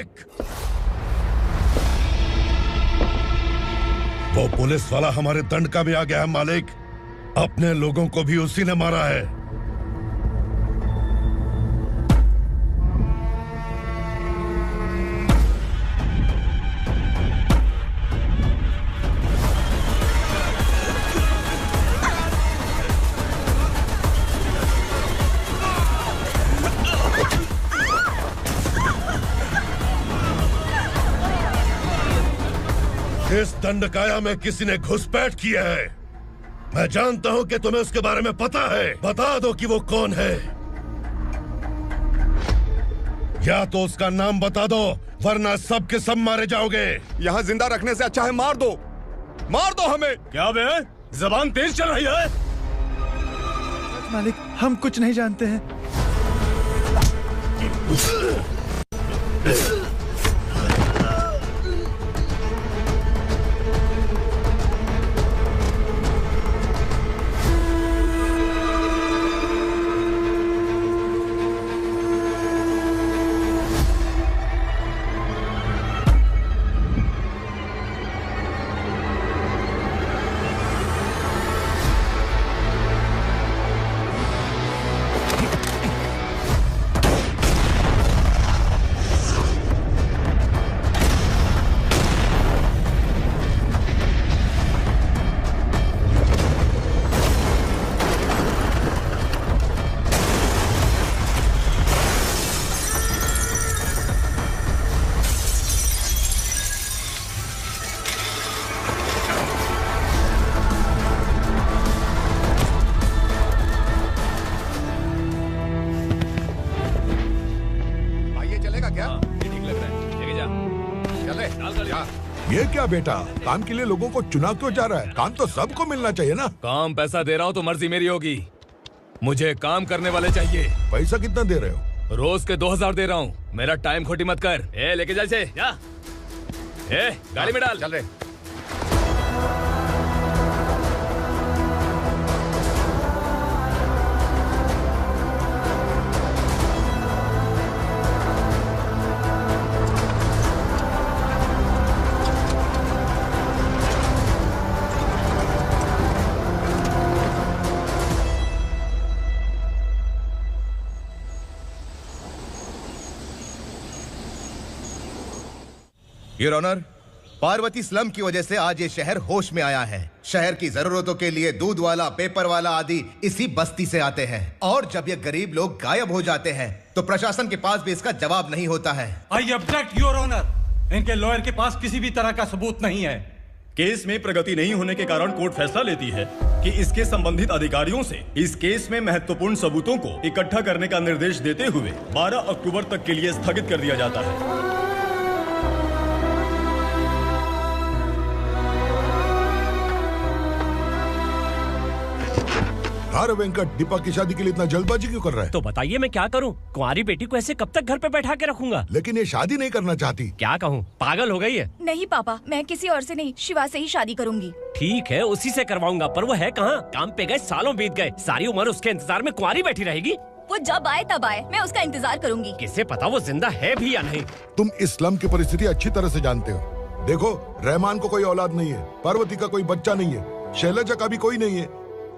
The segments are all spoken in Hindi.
मालिक। वो पुलिस वाला हमारे दंड का भी आ गया है मालिक। अपने लोगों को भी उसी ने मारा है। इस दंडकाया में किसी ने घुसपैठ किया है। मैं जानता हूं कि तुम्हें उसके बारे में पता है। बता दो कि वो कौन है, या तो उसका नाम बता दो, वरना सब के सब मारे जाओगे। यहाँ जिंदा रखने से अच्छा है मार दो हमें। क्या बे, जबान तेज चल रही है? मालिक, हम कुछ नहीं जानते हैं। ये क्या बेटा, काम के लिए लोगों को चुना क्यों जा रहा है? काम तो सबको मिलना चाहिए ना। काम पैसा दे रहा हूँ तो मर्जी मेरी होगी। मुझे काम करने वाले चाहिए। पैसा कितना दे रहे हो? रोज के 2000 दे रहा हूँ। मेरा टाइम खोटी मत कर। लेके जा इसे, जा। गाड़ी में डाल। चल रहे। योर ऑनर, पार्वती स्लम की वजह से आज ये शहर होश में आया है। शहर की जरूरतों के लिए दूध वाला, पेपर वाला आदि इसी बस्ती से आते हैं, और जब ये गरीब लोग गायब हो जाते हैं तो प्रशासन के पास भी इसका जवाब नहीं होता है। I object your honour. इनके लॉयर के पास किसी भी तरह का सबूत नहीं है। केस में प्रगति नहीं होने के कारण कोर्ट फैसला लेती है कि इसके संबंधित अधिकारियों से इस केस में महत्वपूर्ण सबूतों को इकट्ठा करने का निर्देश देते हुए 12 अक्टूबर तक के लिए स्थगित कर दिया जाता है। अरे वेंकट, दीपा की शादी के लिए इतना जल्दबाजी क्यों कर रहा है? तो बताइए मैं क्या करूं? कुंवारी बेटी को ऐसे कब तक घर पे बैठा के रखूंगा? लेकिन ये शादी नहीं करना चाहती। क्या कहूं, पागल हो गई है? नहीं पापा, मैं किसी और से नहीं, शिवा से ही शादी करूंगी। ठीक है, उसी से करवाऊंगा, पर वो है कहाँ? काम पे गए सालों बीत गए, सारी उम्र उसके इंतजार में कुंवारी बैठी रहेगी। वो जब आए तब आए, मैं उसका इंतजार करूंगी। किसे पता वो जिंदा है भी या नहीं। तुम इस्लाम की परिस्थिति अच्छी तरह से जानते हो। देखो, रहमान को कोई औलाद नहीं है, पार्वती का कोई बच्चा नहीं है, शैलजा का भी कोई नहीं है।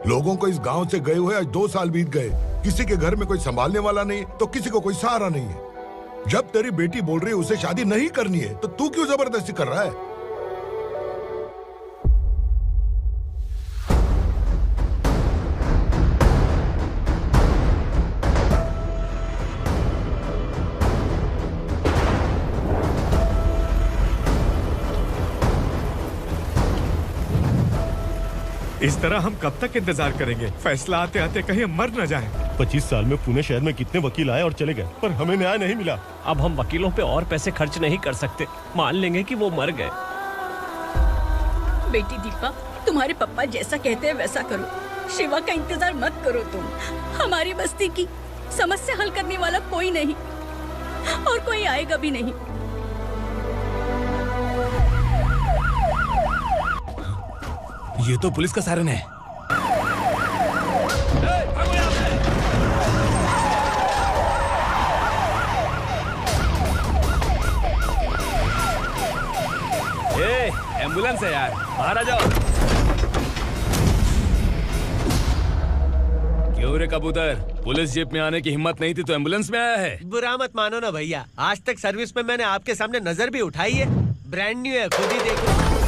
लोगों को इस गांव से गए हुए आज 2 साल बीत गए। किसी के घर में कोई संभालने वाला नहीं, तो किसी को कोई सहारा नहीं है। जब तेरी बेटी बोल रही है उसे शादी नहीं करनी है, तो तू क्यों जबरदस्ती कर रहा है? इस तरह हम कब तक इंतजार करेंगे? फैसला आते आते कहीं हम मर न जाएं। 25 साल में पुणे शहर में कितने वकील आए और चले गए, पर हमें न्याय नहीं मिला। अब हम वकीलों पे और पैसे खर्च नहीं कर सकते। मान लेंगे कि वो मर गए। बेटी दीपा, तुम्हारे पापा जैसा कहते हैं वैसा करो। शिवा का इंतजार मत करो तुम। हमारी बस्ती की समस्या हल करने वाला कोई नहीं, और कोई आएगा भी नहीं। ये तो पुलिस का सायरन है। एम्बुलेंस है यार, बाहर आ जाओ। क्यों रे कबूतर, पुलिस जीप में आने की हिम्मत नहीं थी तो एम्बुलेंस में आया है? बुरा मत मानो ना भैया, आज तक सर्विस में मैंने आपके सामने नजर भी उठाई है। ब्रांड न्यू है, खुद ही देखो।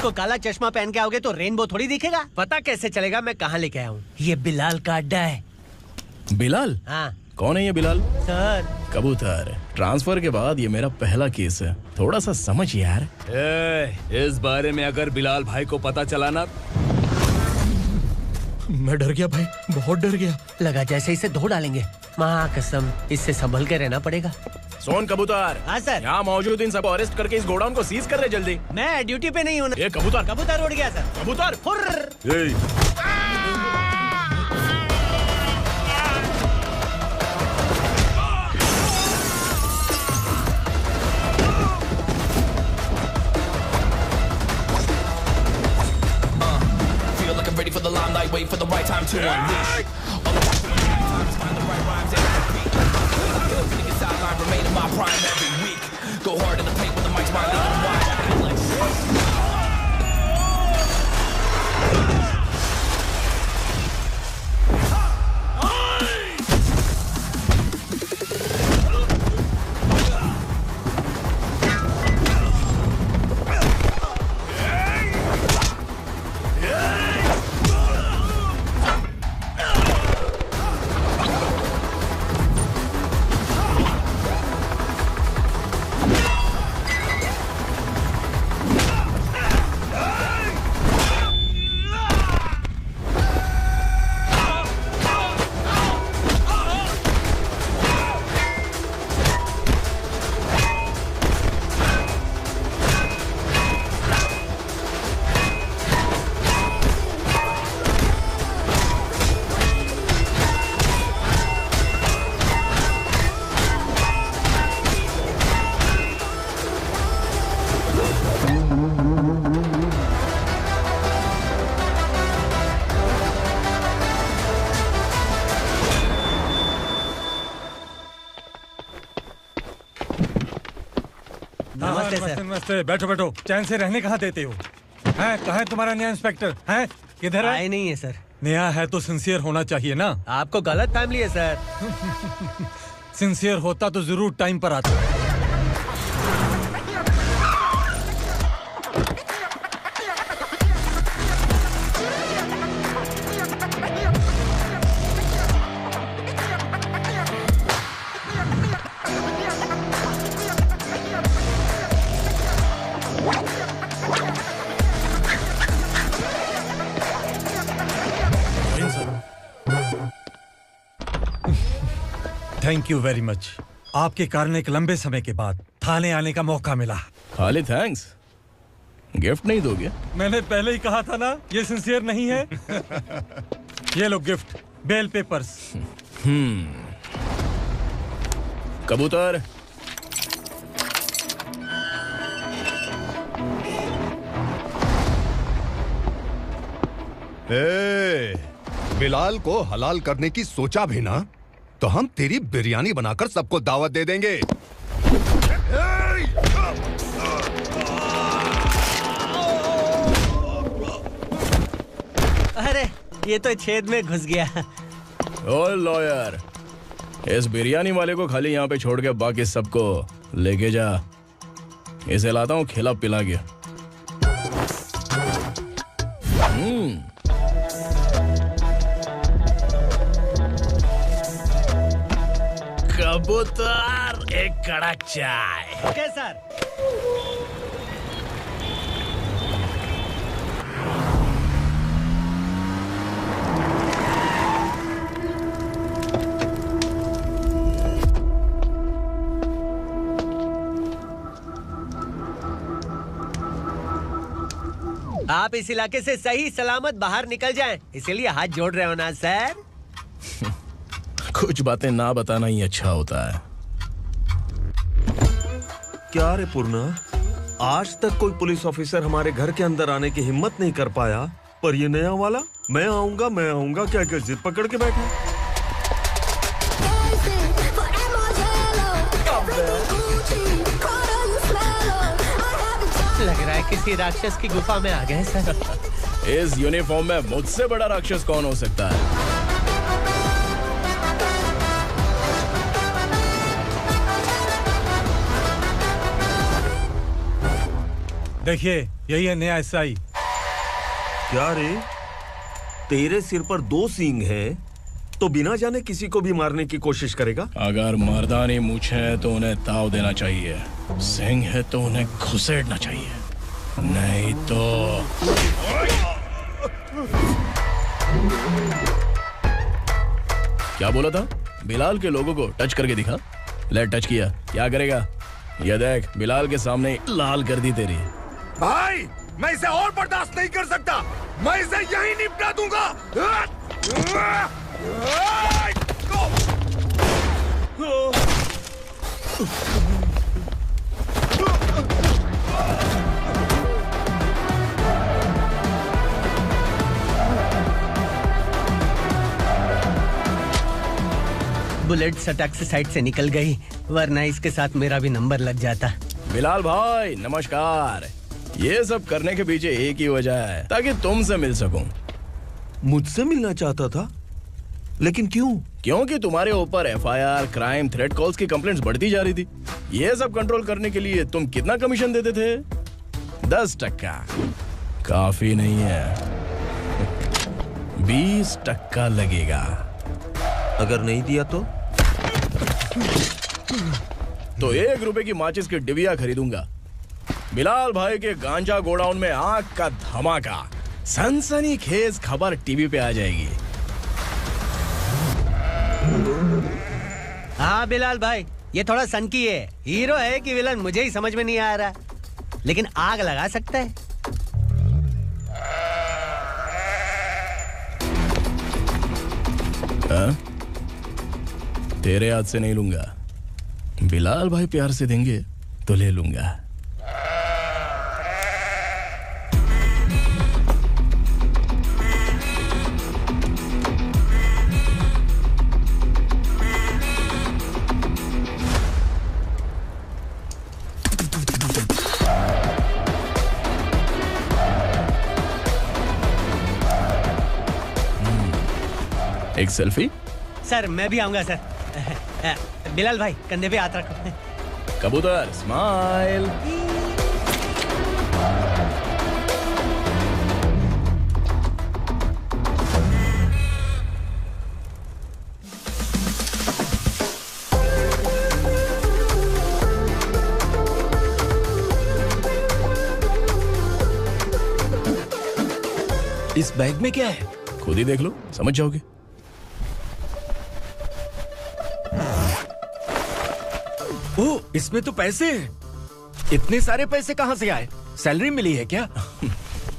को काला चश्मा पहन के आओगे तो रेनबो थोड़ी दिखेगा। पता कैसे चलेगा मैं कहाँ लेके आया हूँ? ये बिलाल का अड्डा है। बिलाल? हाँ। कौन है ये बिलाल? सर कबूतर, ट्रांसफर के बाद ये मेरा पहला केस है, थोड़ा सा समझ यार। इस बारे में अगर बिलाल भाई को पता चला ना, मैं डर गया भाई, बहुत डर गया। लगा जैसे इसे धो डालेंगे। माँ कसम, इससे संभल के रहना पड़ेगा। सोन कबूतर। हाँ सर। यहाँ मौजूद इन सबको अरेस्ट करके इस गोडाउन को सीज कर रहे जल्दी। मैं ड्यूटी पे नहीं हूँ। ये कबूतर। कबूतर उड़ गया सर। कबूतर। Feel like I'm ready for the limelight, wait for the right time to unleash. All the times find the right rhymes and repeat. Niggas sideline remain in my prime every week. Go hard in the paint when the mic's my legal wide. नमस्ते, बैठो बैठो। चैन से रहने कहाँ देते हो? हैं, कहाँ है तुम्हारा नया इंस्पेक्टर? हैं, किधर है? आए नहीं है सर। नया है तो सिंसियर होना चाहिए ना। आपको गलत फैमिली है सर। सिंसियर होता तो जरूर टाइम पर आता। Thank you very much. आपके कारण एक लंबे समय के बाद थाने आने का मौका मिला। खाली थैंक्स, गिफ्ट नहीं दोगे? मैंने पहले ही कहा था ना, ये सिंसियर नहीं है। ये लो गिफ्ट, बेल पेपर्स। कबूतर, बिलाल को हलाल करने की सोचा भी ना, तो हम तेरी बिरयानी बनाकर सबको दावत दे देंगे। अरे ये तो छेद में घुस गया। ओ लॉयर, इस बिरयानी वाले को खाली यहाँ पे छोड़ के बाकी सबको लेके जा। इसे लाता हूँ खिला पिला के। कबूतर, एक कड़क चाय। Okay sir. आप इस इलाके से सही सलामत बाहर निकल जाएं, इसीलिए हाथ जोड़ रहे हो ना सर? कुछ बातें ना बताना ही अच्छा होता है। क्या रे पूर्णा, आज तक कोई पुलिस ऑफिसर हमारे घर के अंदर आने की हिम्मत नहीं कर पाया, पर ये नया वाला मैं आऊंगा क्या क्या जिद पकड़ के बैठा। लग रहा है किसी राक्षस की गुफा में आ गए सर। इस यूनिफॉर्म में मुझसे बड़ा राक्षस कौन हो सकता है? देखिए, यही है नया एसआई। क्या रे, तेरे सिर पर 2 सींग हैं, तो बिना जाने किसी को भी मारने की कोशिश करेगा? अगर मर्दानी मूंछ है तो उन्हें ताव देना चाहिए, सिंह है तो उन्हें घुसेड़ना चाहिए, नहीं तो। क्या बोला था? बिलाल के लोगों को टच करके दिखा। ले टच किया, क्या करेगा? ये देख, बिलाल के सामने लाल कर दी तेरी। भाई, मैं इसे और बर्दाश्त नहीं कर सकता, मैं इसे यहीं निपटा दूंगा। बुलेट सटक से साइड से निकल गई, वरना इसके साथ मेरा भी नंबर लग जाता। बिलाल भाई नमस्कार। ये सब करने के पीछे एक ही वजह है, ताकि तुमसे मिल सकूं। मुझसे मिलना चाहता था? लेकिन क्यों? क्योंकि तुम्हारे ऊपर एफआईआर, क्राइम, थ्रेट कॉल्स की कंप्लेंट्स बढ़ती जा रही थी। ये सब कंट्रोल करने के लिए तुम कितना कमीशन देते थे? 10%। काफी नहीं है, 20% लगेगा। अगर नहीं दिया तो 1 रुपए की माचिस की डिबिया खरीदूंगा। बिलाल भाई के गांजा गोडाउन में आग का धमाका, सनसनीखेज खबर टीवी पे आ जाएगी। हाँ बिलाल भाई, ये थोड़ा सनकी है, हीरो है कि विलन मुझे ही समझ में नहीं आ रहा, लेकिन आग लगा सकता है। तेरे हाथ से नहीं लूंगा, बिलाल भाई प्यार से देंगे तो ले लूंगा। एक सेल्फी? सर मैं भी आऊंगा सर। बिलाल भाई कंधे पे हाथ रखो। कबूतर स्माइल। इस बैग में क्या है? खुद ही देख लो, समझ जाओगे। ओह, इसमें तो पैसे हैं। इतने सारे पैसे कहां से आए? सैलरी मिली है क्या?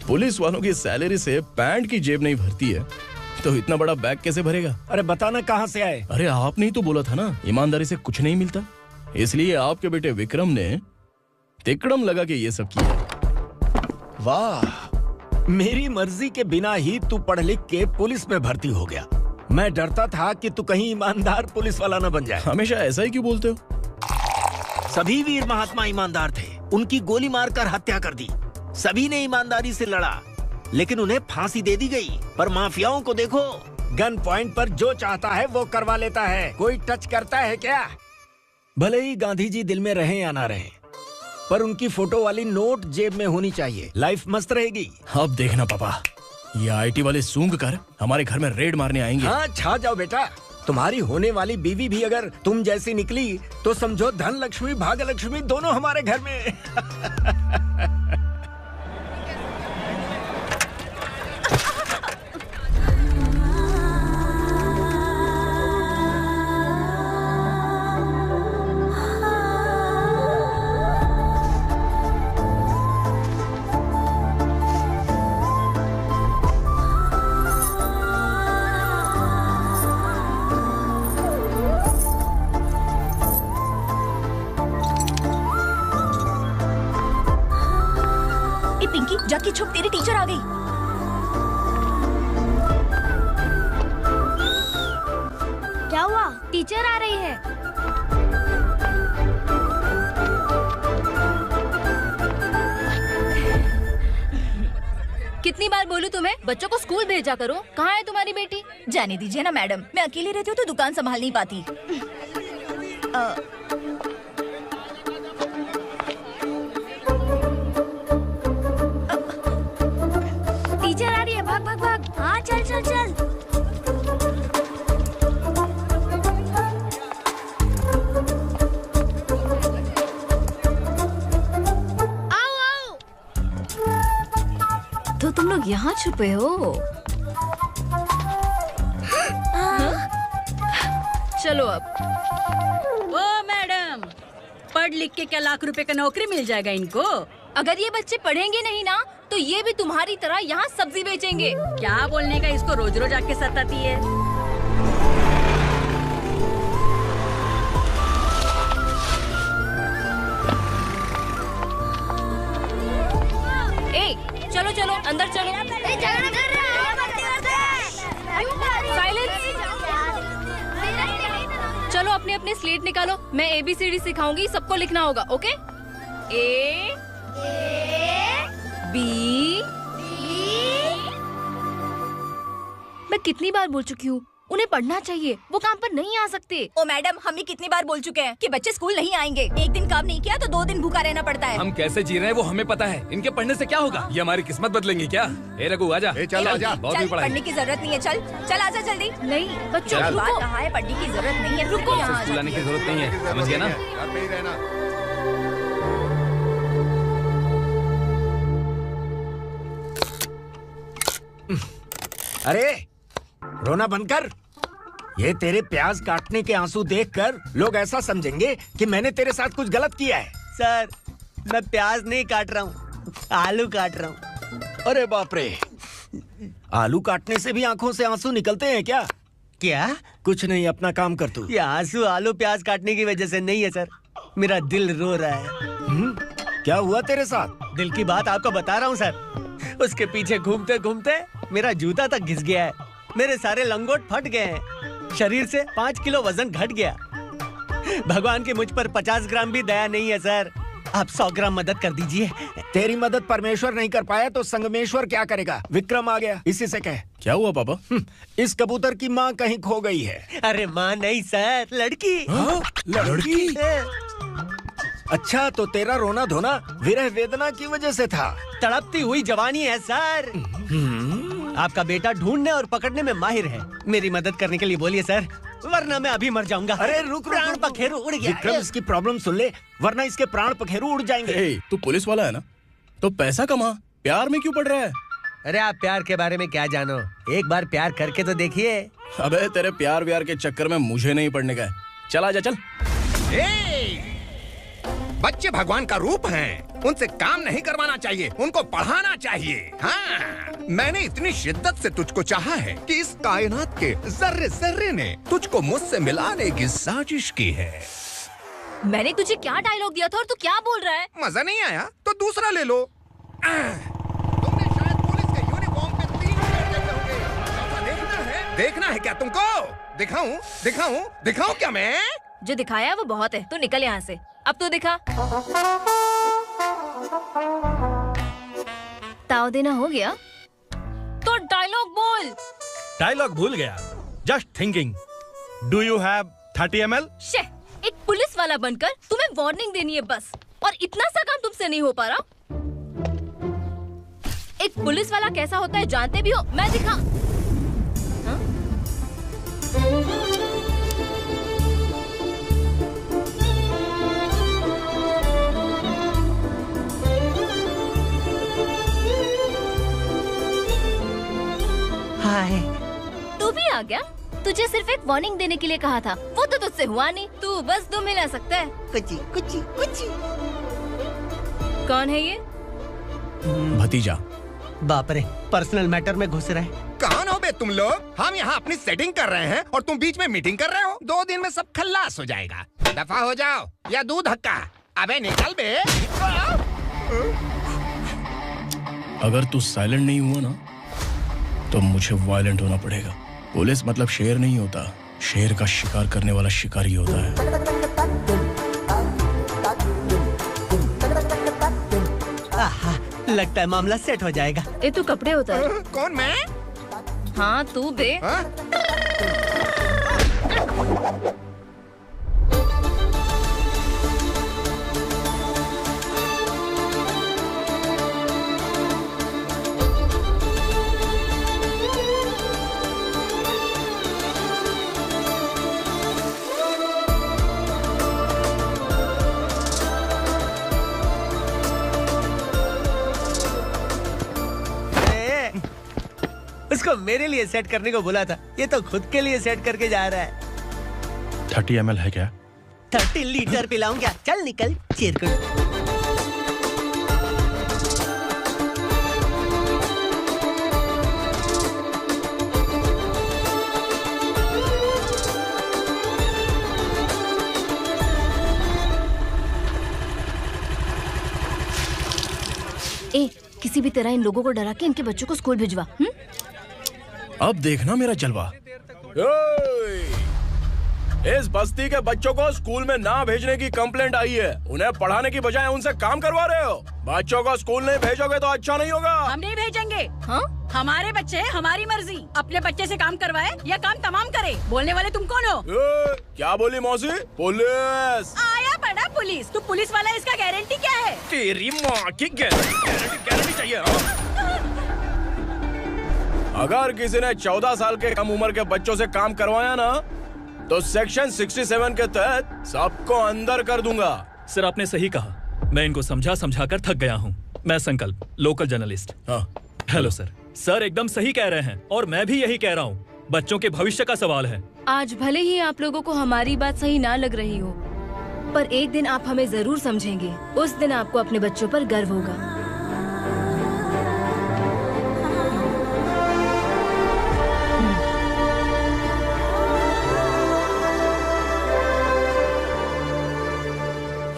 पुलिस वालों की सैलरी से पैंट की जेब नहीं भरती है, तो इतना बड़ा बैग कैसे भरेगा? अरे बताना कहां से आए? अरे आपने ही तो बोला था ना, ईमानदारी से कुछ नहीं मिलता, इसलिए आपके बेटे विक्रम ने तिकड़म लगा के ये सब किया। वाह, मेरी मर्जी के बिना ही तू पढ़ लिख के पुलिस में भर्ती हो गया। मैं डरता था कि तू कहीं ईमानदार पुलिस वाला न बन जाए। हमेशा ऐसा ही क्यों बोलते हो? सभी वीर महात्मा ईमानदार थे, उनकी गोली मारकर हत्या कर दी। सभी ने ईमानदारी से लड़ा, लेकिन उन्हें फांसी दे दी गई। पर माफियाओं को देखो, गन पॉइंट पर जो चाहता है वो करवा लेता है। कोई टच करता है क्या? भले ही गांधी जी दिल में रहे या ना रहे, पर उनकी फोटो वाली नोट जेब में होनी चाहिए। लाइफ मस्त रहेगी। अब देखना पापा, ये आईटी वाले सूंघ कर हमारे घर में रेड मारने आएंगे। हाँ, छा जाओ बेटा। तुम्हारी होने वाली बीवी भी अगर तुम जैसी निकली तो समझो धन लक्ष्मी भाग्य लक्ष्मी दोनों हमारे घर में। जाके छुप, तेरी टीचर आ गई। क्या हुआ? टीचर आ रही है। कितनी बार बोलूं तुम्हें, बच्चों को स्कूल भेजा करो। कहाँ है तुम्हारी बेटी? जाने दीजिए ना मैडम, मैं अकेली रहती हूँ तो दुकान संभाल नहीं पाती। टीचर आ रही है, भाग भाग भाग। हाँ चल चल चल। तो तुम लोग यहाँ छुपे हो? चलो अब। ओ मैडम, पढ़ लिख के क्या लाख रुपए का नौकरी मिल जाएगा इनको? अगर ये बच्चे पढ़ेंगे नहीं ना तो ये भी तुम्हारी तरह यहाँ सब्जी बेचेंगे। क्या बोलने का, इसको रोज रोज आके सताती है। ए, चलो चलो अंदर चलो। चलो अपने अपने स्लेट निकालो, मैं ABCD सिखाऊंगी, सबको लिखना होगा। ओके? A B। मैं कितनी बार बोल चुकी हूँ, उन्हें पढ़ना चाहिए, वो काम पर नहीं आ सकते। ओ मैडम, हम भी कितनी बार बोल चुके हैं कि बच्चे स्कूल नहीं आएंगे। एक दिन काम नहीं किया तो 2 दिन भूखा रहना पड़ता है। हम कैसे जी रहे हैं वो हमें पता है, इनके पढ़ने से क्या होगा? ये हमारी किस्मत बदलेंगे क्या? ए रघु आजा। चल आजा, बहुत भी पढ़ाई। पढ़ने की जरूरत नहीं है, चल चल आजा जल्दी। नहीं बच्चों, बात कहाँ है, पढ़ने की जरूरत नहीं है, रुको। स्कूल आने की जरूरत नहीं है, समझ गया ना? घर पे ही रहना। अरे रोना बंद कर। ये तेरे प्याज काटने के आंसू देखकर लोग ऐसा समझेंगे कि मैंने तेरे साथ कुछ गलत किया है। सर, मैं प्याज नहीं काट रहा हूँ, आलू काट रहा हूँ। अरे बाप रे, आलू काटने से भी आंखों से आंसू निकलते हैं क्या? क्या? कुछ नहीं, अपना काम कर तू। ये आंसू आलू प्याज काटने की वजह से नहीं है सर, मेरा दिल रो रहा है। क्या हुआ तेरे साथ? दिल की बात आपको बता रहा हूँ सर। उसके पीछे घूमते घूमते मेरा जूता तक घिस गया है, मेरे सारे लंगोट फट गए हैं, शरीर से 5 किलो वजन घट गया। भगवान की मुझ पर 50 ग्राम भी दया नहीं है सर, आप 100 ग्राम मदद कर दीजिए। तेरी मदद परमेश्वर नहीं कर पाया तो संगमेश्वर क्या करेगा? विक्रम आ गया, इसी से कह। क्या हुआ पापा? इस कबूतर की माँ कहीं खो गई है। अरे माँ नहीं सर, लड़की। लड़की? अच्छा, तो तेरा रोना धोना विरह वेदना की वजह से था। तड़पती हुई जवानी है सर। आपका बेटा ढूंढने और पकड़ने में माहिर है, मेरी मदद करने के लिए बोलिए सर, वरना मैं अभी मर जाऊंगा। अरे रुक, प्राण पखेरु उड़ गया। विक्रम, इसकी प्रॉब्लम सुन ले, वरना इसके प्राण पखेरु उड़ जाएंगे। तू पुलिस वाला है ना, तो पैसा कमा, प्यार में क्यों पड़ रहा है? अरे आप प्यार के बारे में क्या जानो, एक बार प्यार करके तो देखिए। अबे तेरे प्यार व्यार के चक्कर में मुझे नहीं पढ़ने का है, चल आजा चल। बच्चे भगवान का रूप हैं, उनसे काम नहीं करवाना चाहिए, उनको पढ़ाना चाहिए। हाँ, मैंने इतनी शिद्दत से तुझको चाहा है कि इस कायनात के जर्रे जर्रे ने तुझको मुझसे मिलाने की साजिश की है। मैंने तुझे क्या डायलॉग दिया था और तू क्या बोल रहा है? मजा नहीं आया तो दूसरा ले लो। तुमने शायद पुलिस के यूनिफॉर्म पे 3 शेर देखे होंगे। देखना है क्या तुमको? दिखाऊं दिखाऊं दिखाऊं क्या मैं? जो दिखाया है वो बहुत है, तू निकल यहाँ से। अब तो दिखा। ताव देना हो गया तो डायलॉग बोल। डायलॉग भूल गया। Just thinking, do you have 30 ml? एक पुलिस वाला बनकर तुम्हें वार्निंग देनी है बस, और इतना सा काम तुमसे नहीं हो पा रहा। एक पुलिस वाला कैसा होता है जानते भी हो, मैं दिखा। हाय, तू भी आ गया? तुझे सिर्फ एक वार्निंग देने के लिए कहा था, वो तो तुझसे हुआ नहीं। तू बस 2 मिला सकता है। कुची कुची कुची। कौन है ये? भतीजा। बाप रे, पर्सनल मैटर में घुस रहे। कौन हो बे तुम लोग? हम यहाँ अपनी सेटिंग कर रहे हैं और तुम बीच में मीटिंग कर रहे हो। 2 दिन में सब खल्लास हो जाएगा। दफा हो जाओ या दूध हक्का। अबे निकल बे। अगर तू साइलेंट नहीं हुआ ना तो मुझे वायलेंट होना पड़ेगा। पुलिस मतलब शेर नहीं होता, शेर का शिकार करने वाला शिकारी होता है। आहा, लगता है मामला सेट हो जाएगा। ये तू कपड़े होता है। कौन मैं? हाँ तू बे। उसको मेरे लिए सेट करने को बोला था, ये तो खुद के लिए सेट करके जा रहा है। 30 ml है क्या? 30 लीटर पिलाऊं क्या? चल निकल चिरकुट। ए, किसी भी तरह इन लोगों को डरा के इनके बच्चों को स्कूल भिजवा। अब देखना मेरा जलवा। इस बस्ती के बच्चों को स्कूल में ना भेजने की कंप्लेंट आई है। उन्हें पढ़ाने की बजाय उनसे काम करवा रहे हो। बच्चों को स्कूल नहीं भेजोगे तो अच्छा नहीं होगा। हम नहीं भेजेंगे। हाँ? हमारे बच्चे हमारी मर्जी। अपने बच्चे से काम करवाए या काम तमाम करे। बोलने वाले तुम कौन हो? क्या बोली मौसी? पुलिस आया बड़ा पुलिस। तू पुलिस वाला, इसका गारंटी क्या है? तेरी माँ की गारंटी चाहिए। अगर किसी ने 14 साल के कम उम्र के बच्चों से काम करवाया ना तो सेक्शन 67 के तहत सबको अंदर कर दूंगा। सर आपने सही कहा। मैं इनको समझा कर थक गया हूँ। मैं संकल्प, local journalist. Hello sir. Sir एकदम सही कह रहे हैं और मैं भी यही कह रहा हूँ। बच्चों के भविष्य का सवाल है। आज भले ही आप लोगों को हमारी बात सही ना लग रही हो, पर एक दिन आप हमें जरूर समझेंगे। उस दिन आपको अपने बच्चों पर गर्व होगा।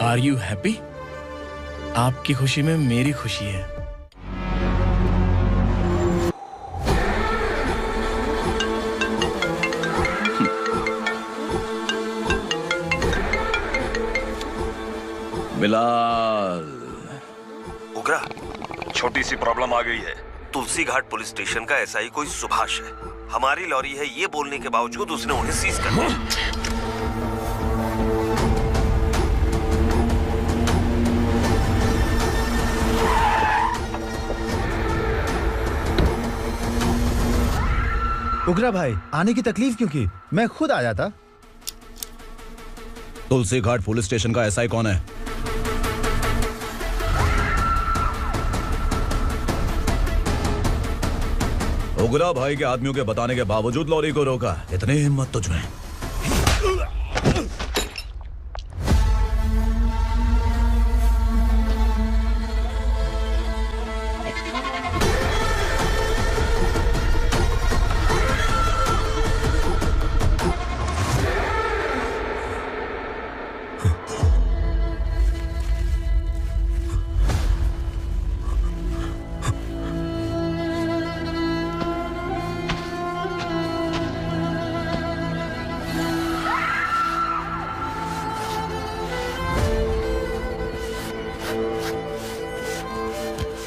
Are you happy? आपकी खुशी में मेरी खुशी है। बिलाल। उग्रा, छोटी सी प्रॉब्लम आ गई है। तुलसी घाट पुलिस स्टेशन का एसआई कोई सुभाष है। हमारी लॉरी है ये बोलने के बावजूद उसने उन्हें सीज कर दिया। उग्रा भाई, आने की तकलीफ क्यों की? मैं खुद आ जाता। तुलसी घाट पुलिस स्टेशन का एसआई कौन है? उग्रा भाई के आदमियों के बताने के बावजूद लॉरी को रोका। इतनी हिम्मत तुझमें?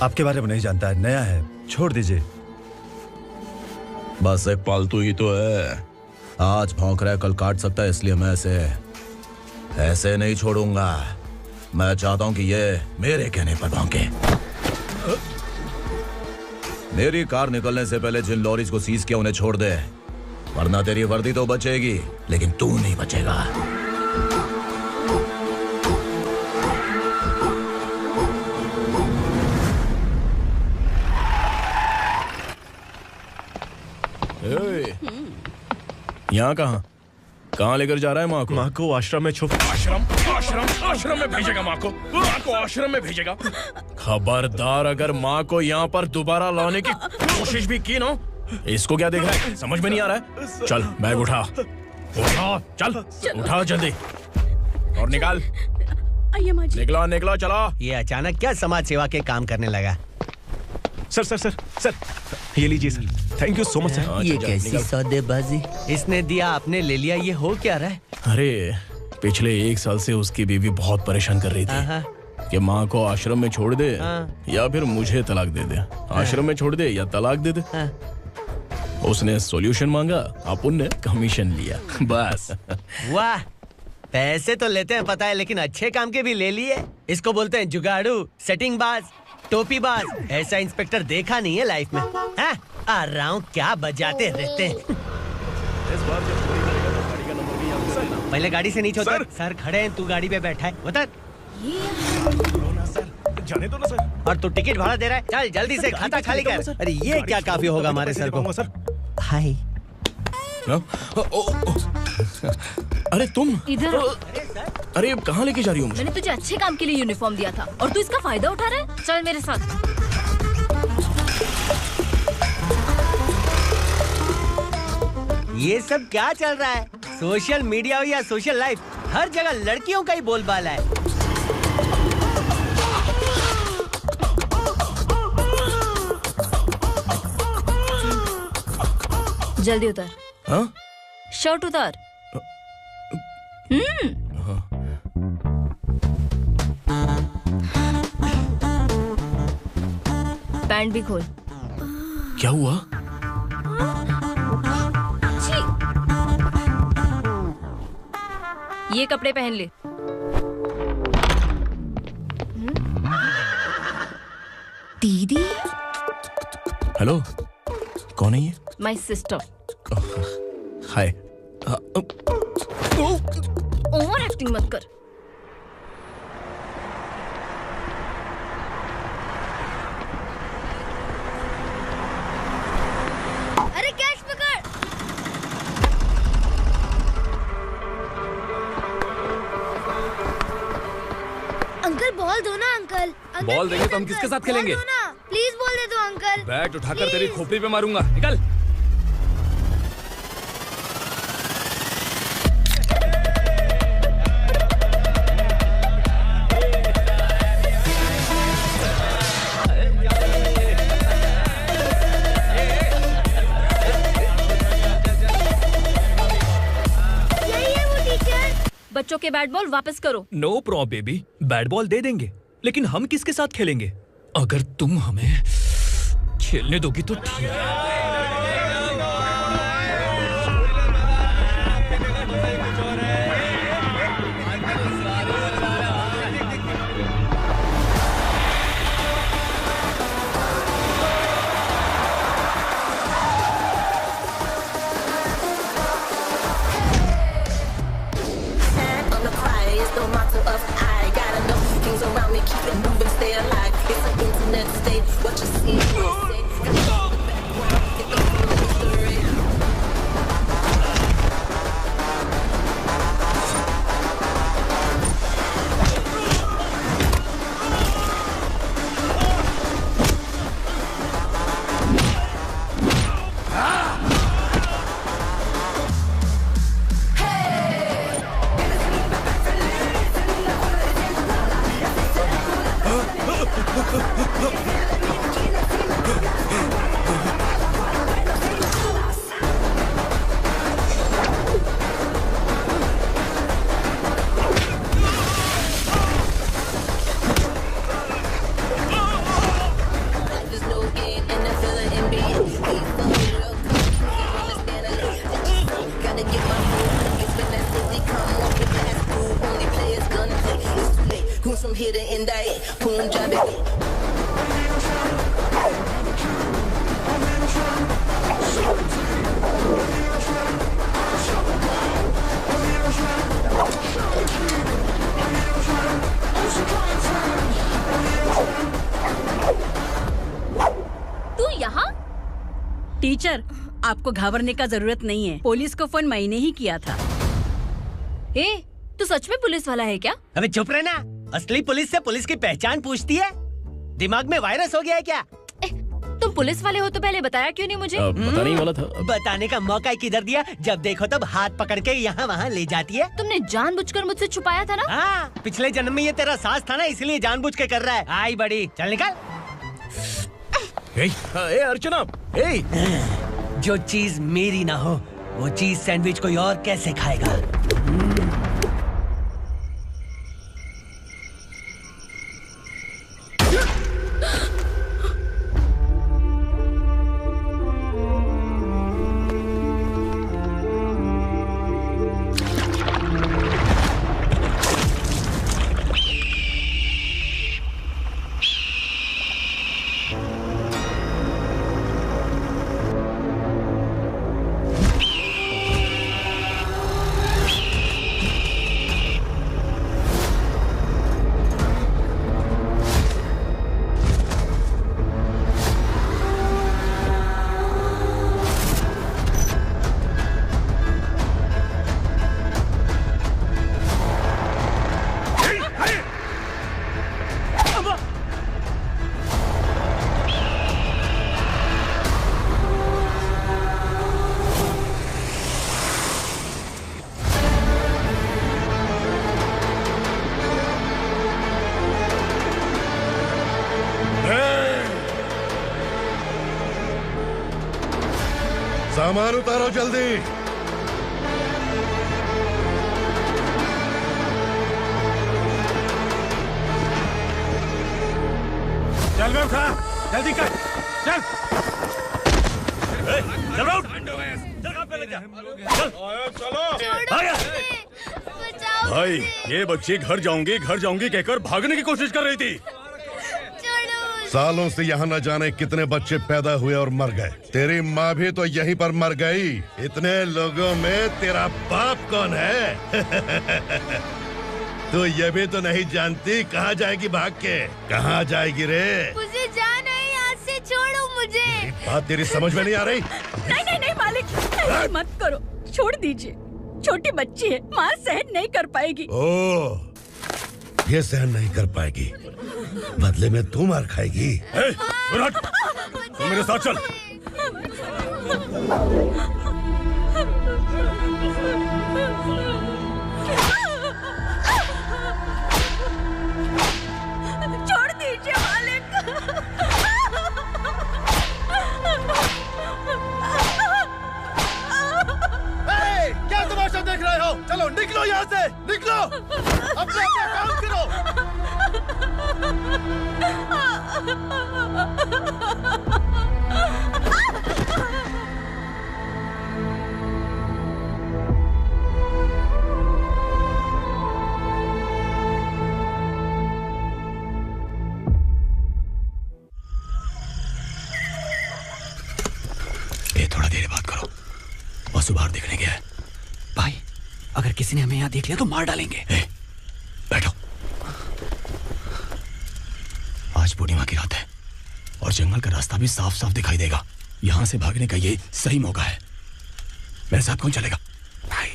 आपके बारे में नहीं जानता है, नया है, छोड़ दीजिए। बस एक पालतू ही तो है। आज भौंक रहा है, कल काट सकता है, इसलिए मैं ऐसे नहीं छोड़ूंगा। मैं चाहता हूं कि ये मेरे कहने पर भौंके। मेरी कार निकलने से पहले जिन लॉरीज को सीज किया उन्हें छोड़ दे, वरना तेरी वर्दी तो बचेगी लेकिन तू नहीं बचेगा। यहाँ कहाँ लेकर जा रहा है माँ को? माँ को आश्रम में छुप। आश्रम में भेजेगा माँ को? माँ को आश्रम में भेजेगा? खबरदार, अगर माँ को यहाँ पर दोबारा लाने की कोशिश भी की ना, इसको क्या देख रहा है? समझ में नहीं आ रहा है? चल बैग उठा, चल उठा जल्दी और निकाल। निकला चला। ये अचानक क्या समाज सेवा के काम करने लगा? सर सर सर सर, ये लीजिए sir. Thank you so much sir. ये कैसी सौदेबाजी? इसने दिया, आपने ले लिया, ये हो क्या रहा है? अरे पिछले 1 साल से उसकी बीवी बहुत परेशान कर रही थी कि माँ को आश्रम में छोड़ दे या फिर मुझे तलाक दे दे। आश्रम में छोड़ दे या तलाक दे दे। उसने सॉल्यूशन मांगा, अपन ने कमीशन लिया, बस। वाह, पैसे तो लेते हैं पता है, लेकिन अच्छे काम के भी ले लिए। इसको बोलते हैं जुगाड़ू, सेटिंग बाज, टोपी बाज। ऐसा इंस्पेक्टर देखा नहीं है लाइफ में। हाँ? आ रहा हूँ, क्या बजाते रहते हैं। पहले गाड़ी से नीचे उतर। सर खड़े हैं, तू गाड़ी पे बैठा है, उतर। जाने दो ना सर। और तू टिकट भाड़ा दे रहा है, चल जल्दी से खाता खाली कर। अरे ये क्या काफी होगा हमारे सर को। हाय। अरे तुम इधर। अरे कहाँ लेके जा रही हो मुझे? मैंने तुझे अच्छे काम के लिए यूनिफॉर्म दिया था और तू इसका फायदा उठा रहा है। चल मेरे साथ। ये सब क्या चल रहा है? सोशल मीडिया हो या सोशल लाइफ, हर जगह लड़कियों का ही बोलबाला है। जल्दी उतर। हाँ? शर्ट उतार। पैंट भी खोल। क्या हुआ? ये कपड़े पहन ले। दीदी। हेलो, कौन है ये? My sister. Hi. Over acting मत कर। अरे कैच पकड़। अंकल बॉल दो ना अंकल। बॉल देंगे तो हम किसके साथ खेलेंगे? प्लीज बॉल दे दो अंकल। बैट उठाकर तेरी खोपड़ी पे मारूंगा, निकल। बच्चों के बैट बॉल वापस करो। No problem baby, bat ball दे देंगे, लेकिन हम किसके साथ खेलेंगे? अगर तुम हमें खेलने दोगी तो ठीक है। टीचर, आपको घबराने का जरूरत नहीं है। पुलिस को फोन मैंने ही किया था। ए, तू सच में पुलिस वाला है क्या? अबे चुप रहना। असली पुलिस से पुलिस की पहचान पूछती है? दिमाग में वायरस हो गया है क्या? तुम पुलिस वाले हो तो पहले बताया क्यों नहीं मुझे? बताने ही वाला था। बताने का मौका किधर दिया? जब देखो तब हाथ पकड़ के यहाँ वहाँ ले जाती है। तुमने जानबूझकर मुझसे छुपाया था ना? हाँ, पिछले जन्म में ये तेरा सास था ना, इसलिए जानबूझ के कर रहा है। आई बड़ी, चल निकल। ए अर्चना, जो चीज मेरी ना हो वो चीज सैंडविच कोई और कैसे खाएगा? सामान उतारो जल्दी। चल बे उठा, जल्दी कर, चल। चल उठ। चलो। भाई, ये बच्ची घर जाऊंगी कहकर भागने की कोशिश कर रही थी। सालों से यहाँ न जाने कितने बच्चे पैदा हुए और मर गए। तेरी माँ भी तो यहीं पर मर गई। इतने लोगों में तेरा बाप कौन है? तो ये भी तो नहीं जानती कहाँ जाएगी भाग के? कहाँ जाएगी रे? मुझे जाना है, यहाँ से छोड़ो मुझे। बात तेरी समझ में नहीं आ रही? नहीं मालिक, ऐसे मत करो, छोड़ दीजिए। छोटी बच्ची है, माँ सहन नहीं कर पाएगी। ओह, ये सहन नहीं कर पाएगी, बदले में तू मार खाएगी। विराट, तू मेरे साथ चल। छोड़ दीजिए मालिक। क्या तमाशा देख रहे हो? चलो निकलो यहाँ से, निकलो। अपना काम करो। थोड़ा देर बात करो। बस बाहर देखने गया है। भाई, अगर किसी ने हमें यहाँ देख लिया तो मार डालेंगे। बैठो। आज पूर्णिमा की रात है और जंगल का रास्ता भी साफ साफ दिखाई देगा। यहाँ से भागने का ये सही मौका है। मेरे साथ कौन चलेगा? भाई,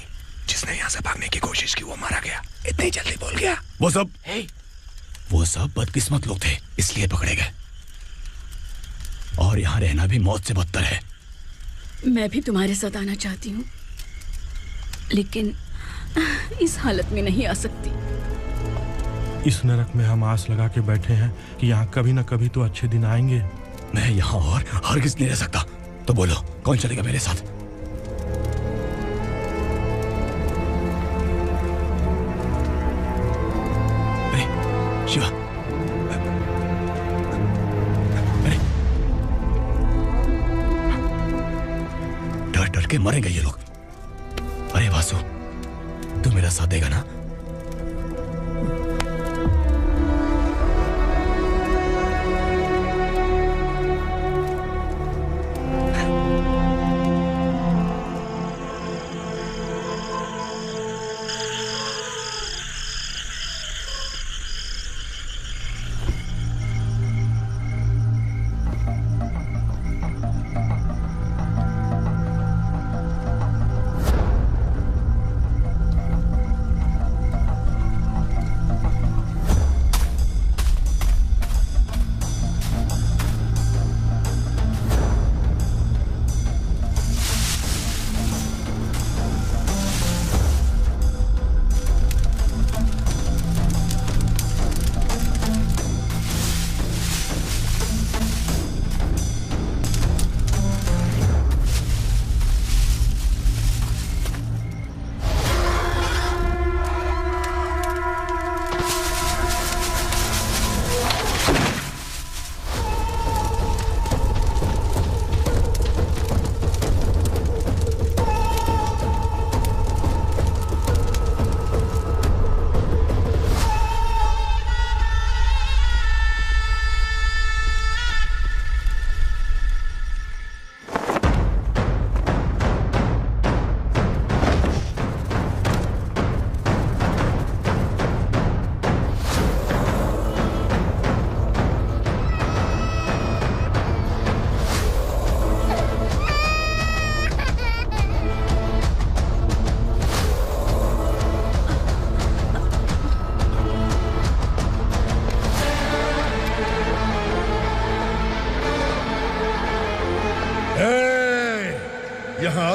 जिसने यहाँ से भागने की कोशिश की वो मारा गया। इतनी जल्दी बोल गया। वो सब बदकिस्मत लोग थे, इसलिए पकड़े गए। और यहाँ रहना भी मौत से बदतर है। मैं भी तुम्हारे साथ आना चाहती हूँ, लेकिन इस हालत में नहीं आ सकती। इस नरक में हम आस लगा के बैठे हैं कि यहाँ कभी न कभी तो अच्छे दिन आएंगे। मैं यहाँ और हरगिज़ नहीं रह सकता। तो बोलो, कौन चलेगा मेरे साथ? अरे शिवा, अरे डर डर के मरेंगे ये लोग। अरे वासु, तू मेरा साथ देगा ना?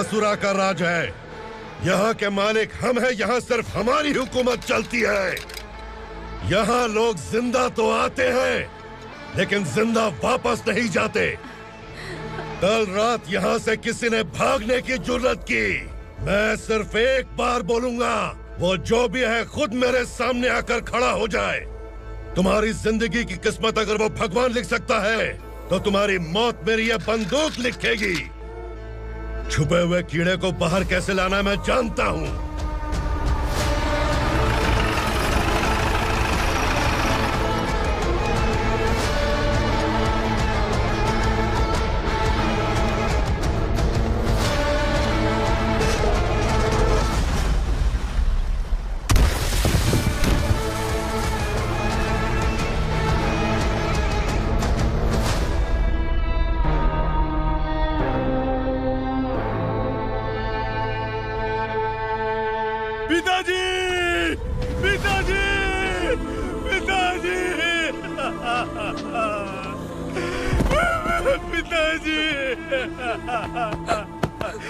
असुरा का राज है। यहाँ के मालिक हम हैं, यहाँ सिर्फ हमारी हुकूमत चलती है। यहाँ लोग जिंदा तो आते हैं लेकिन जिंदा वापस नहीं जाते। कल रात यहाँ से किसी ने भागने की जुर्रत की, मैं सिर्फ एक बार बोलूंगा, वो जो भी है खुद मेरे सामने आकर खड़ा हो जाए। तुम्हारी जिंदगी की किस्मत अगर वो भगवान लिख सकता है तो तुम्हारी मौत मेरी ये बंदूक लिखेगी। छुपे हुए कीड़े को बाहर कैसे लाना मैं जानता हूँ।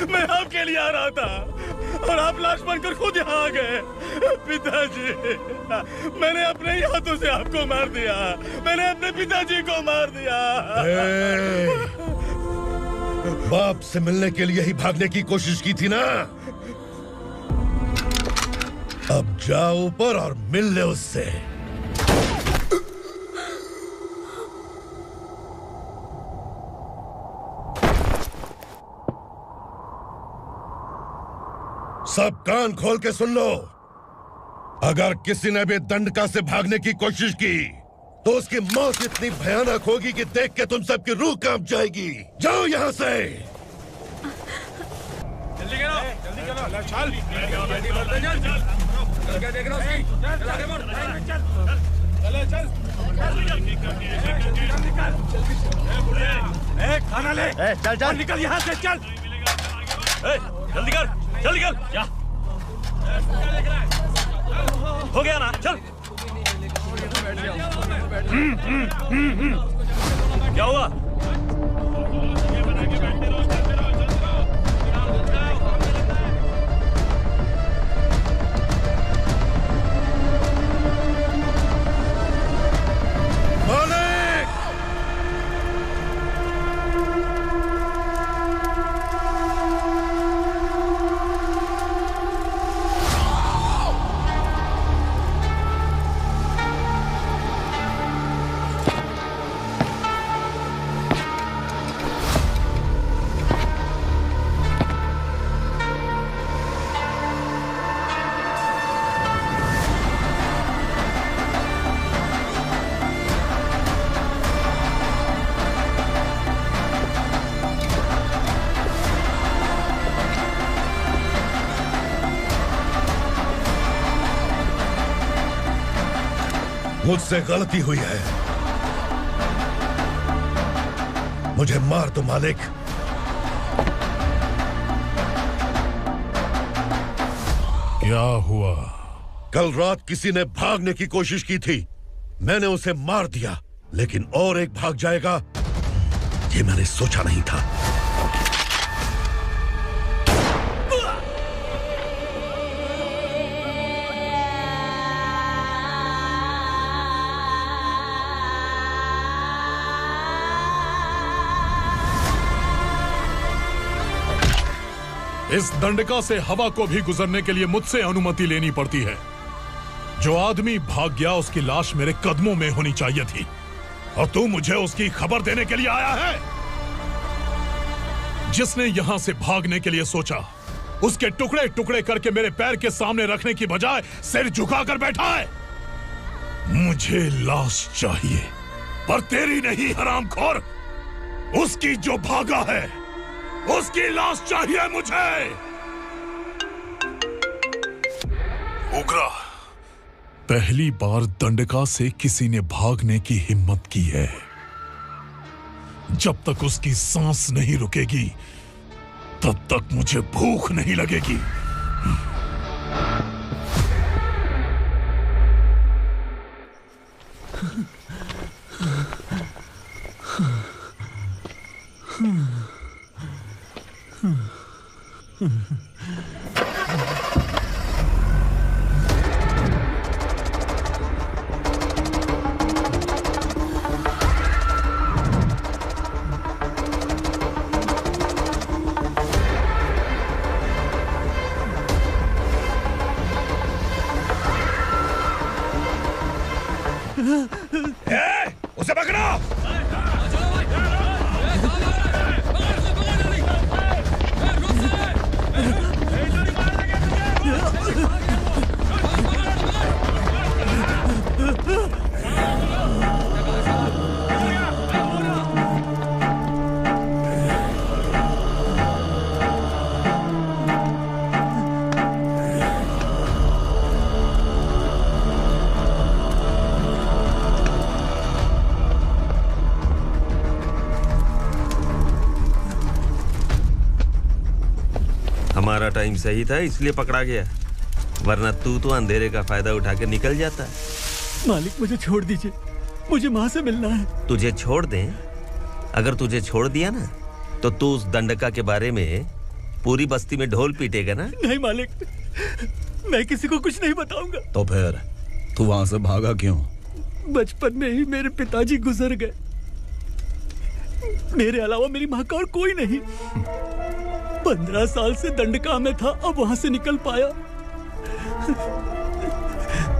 मैं आपके लिए आ रहा था और आप लाश बनकर खुद यहाँ आ गए। पिताजी, मैंने अपने ही हाथों से आपको मार दिया। मैंने अपने पिताजी को मार दिया। बाप से मिलने के लिए ही भागने की कोशिश की थी ना? अब जाओ ऊपर और मिल ले उससे। सब कान खोल के सुन लो। अगर किसी ने भी दंडका से भागने की कोशिश की तो उसकी मौत इतनी भयानक होगी कि देख के तुम सबकी रूह कांप जाएगी। जाओ यहाँ से। जल्दी करो, जल्दी करो। चल, क्या देख रहा हूँ? चल आगे बढ़, चल, चल, चल, खाना ले। चल चल, निकल यहाँ से, चल। जल्दी कर, जल्दी कर। क्या हो गया ना? चल। क्या हुआ? मुझसे गलती हुई है, मुझे मार दो मालिक। क्या हुआ? कल रात किसी ने भागने की कोशिश की थी, मैंने उसे मार दिया, लेकिन और एक भाग जाएगा ये मैंने सोचा नहीं था। इस दंडका से हवा को भी गुजरने के लिए मुझसे अनुमति लेनी पड़ती है। जो आदमी भाग गया उसकी लाश मेरे कदमों में होनी चाहिए थी, और तू मुझे उसकी खबर देने के लिए आया है। जिसने यहां से भागने के लिए सोचा उसके टुकड़े टुकड़े करके मेरे पैर के सामने रखने की बजाय सिर झुकाकर बैठा है। मुझे लाश चाहिए, पर तेरी नहीं हरामखोर, उसकी जो भागा है उसकी लाश चाहिए मुझे। उग्रा, पहली बार दंडका से किसी ने भागने की हिम्मत की है। जब तक उसकी सांस नहीं रुकेगी तब तक मुझे भूख नहीं लगेगी। उसे पकड़ो। हमारा टाइम सही था इसलिए पकड़ा गया, वरना तू तो अंधेरे का फायदा उठा के निकल जाता। मालिक मुझे छोड़ दीजिए, मुझे माँ से मिलना है। तुझे छोड़ दें? अगर तुझे छोड़ दिया ना तो तू उस दंडका के बारे में पूरी बस्ती में ढोल पीटेगा ना। नहीं मालिक, मैं किसी को कुछ नहीं बताऊंगा। तो फिर तू वहां से भागा क्यों? बचपन में ही मेरे पिताजी गुजर गए, मेरे अलावा मेरी माँ का और कोई नहीं। 15 साल से दंडका में था, अब वहां से निकल पाया।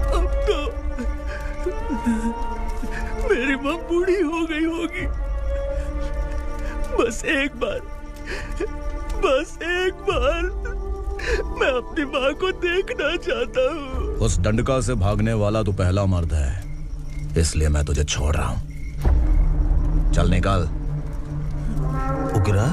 अब तो मेरी माँ बूढ़ी हो गई होगी। बस एक बार मैं अपनी माँ को देखना चाहता हूँ। उस दंडका से भागने वाला तो पहला मर्द है, इसलिए मैं तुझे छोड़ रहा हूँ। चल निकल। उग्रा?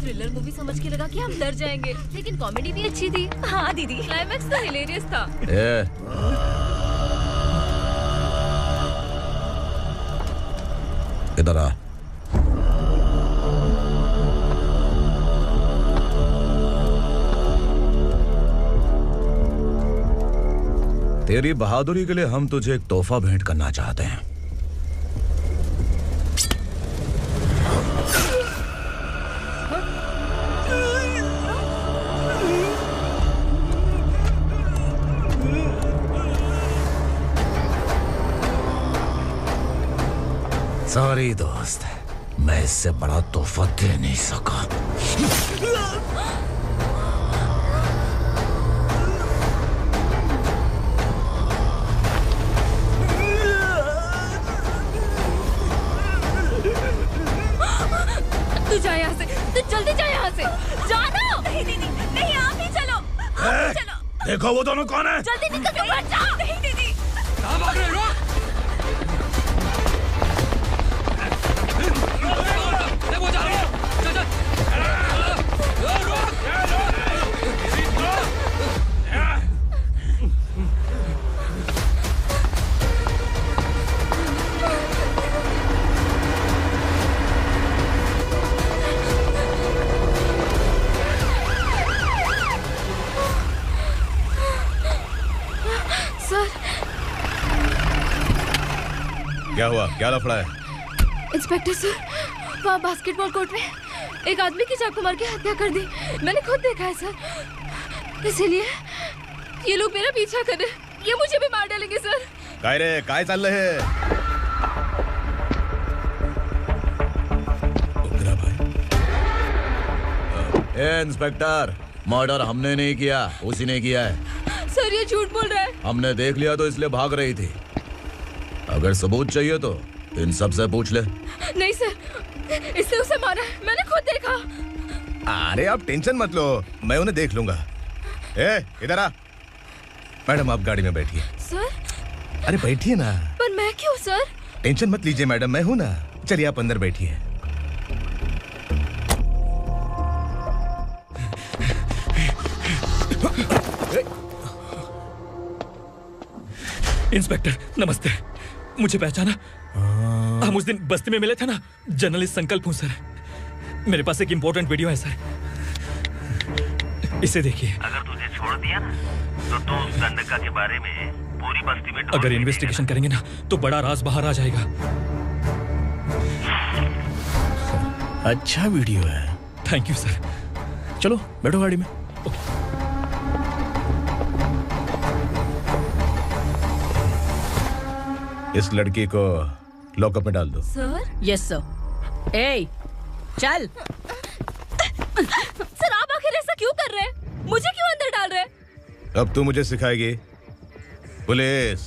थ्रिलर मूवी समझ के लगा कि हम डर जाएंगे, लेकिन कॉमेडी भी अच्छी थी। हाँ दीदी, क्लाइमैक्स तो हिलेरियस था। इधर आ। तेरी बहादुरी के लिए हम तुझे एक तोहफा भेंट करना चाहते हैं। सॉरी दोस्त, मैं इससे बड़ा तोहफा दे नहीं सका। तू जा यहाँ से, तू जल्दी जा यहाँ से। जाना। नहीं दीदी, नहीं, आप ही चलो। आप ही चलो। देखो वो दोनों कौन है? जल्दी निकल के मत जाओ। नहीं दीदी। कहाँ भाग रहे हो? वो जा रहे हो। चल चल। सर, क्या हुआ? क्या लफड़ा है? इंस्पेक्टर सर, वहाँ बास्केटबॉल कोर्ट में एक आदमी की चाकू मार के हत्या कर दी। मैंने खुद देखा है सर, इसीलिए ये लोग मेरा पीछा कर रहे हैं। ये मुझे भी मार डालेंगे सर। काय रे, काय चाल रहे हैं? इंस्पेक्टर, मर्डर हमने नहीं किया, उसी ने किया है। सर ये झूठ बोल रहा है। हमने देख लिया तो इसलिए भाग रही थी। अगर सबूत चाहिए तो इन सब से पूछ ले। नहीं सर, इसने उसे मारा है, मैंने खुद देखा। अरे आप टेंशन मत लो, मैं उन्हें देख लूंगा। इधर आ। मैडम आप गाड़ी में बैठिए। सर? अरे बैठिए ना। पर मैं क्यों सर? टेंशन मत लीजिए मैडम, मैं हूं ना। चलिए आप अंदर बैठिए। इंस्पेक्टर नमस्ते, मुझे पहचाना? हम उस दिन बस्ती में मिले थे ना, जर्नलिस्ट संकल्प हूँ सर। मेरे पास एक इम्पोर्टेंट वीडियो है सर, इसे देखिए। अगर तुझे छोड़ दिया ना तो तू उस दंडका के बारे में पूरी बस्ती में अगर इन्वेस्टिगेशन करेंगे ना तो बड़ा राज बाहर आ जाएगा। अच्छा वीडियो है। Thank you sir. चलो बैठो गाड़ी में। इस लड़की को लॉकअप में डाल दो। सर? Yes sir. ए, चल। सर आप आखिर ऐसा क्यों कर रहे हैं? मुझे क्यों अंदर डाल रहे हैं? अब तू मुझे सिखाएगी? पुलिस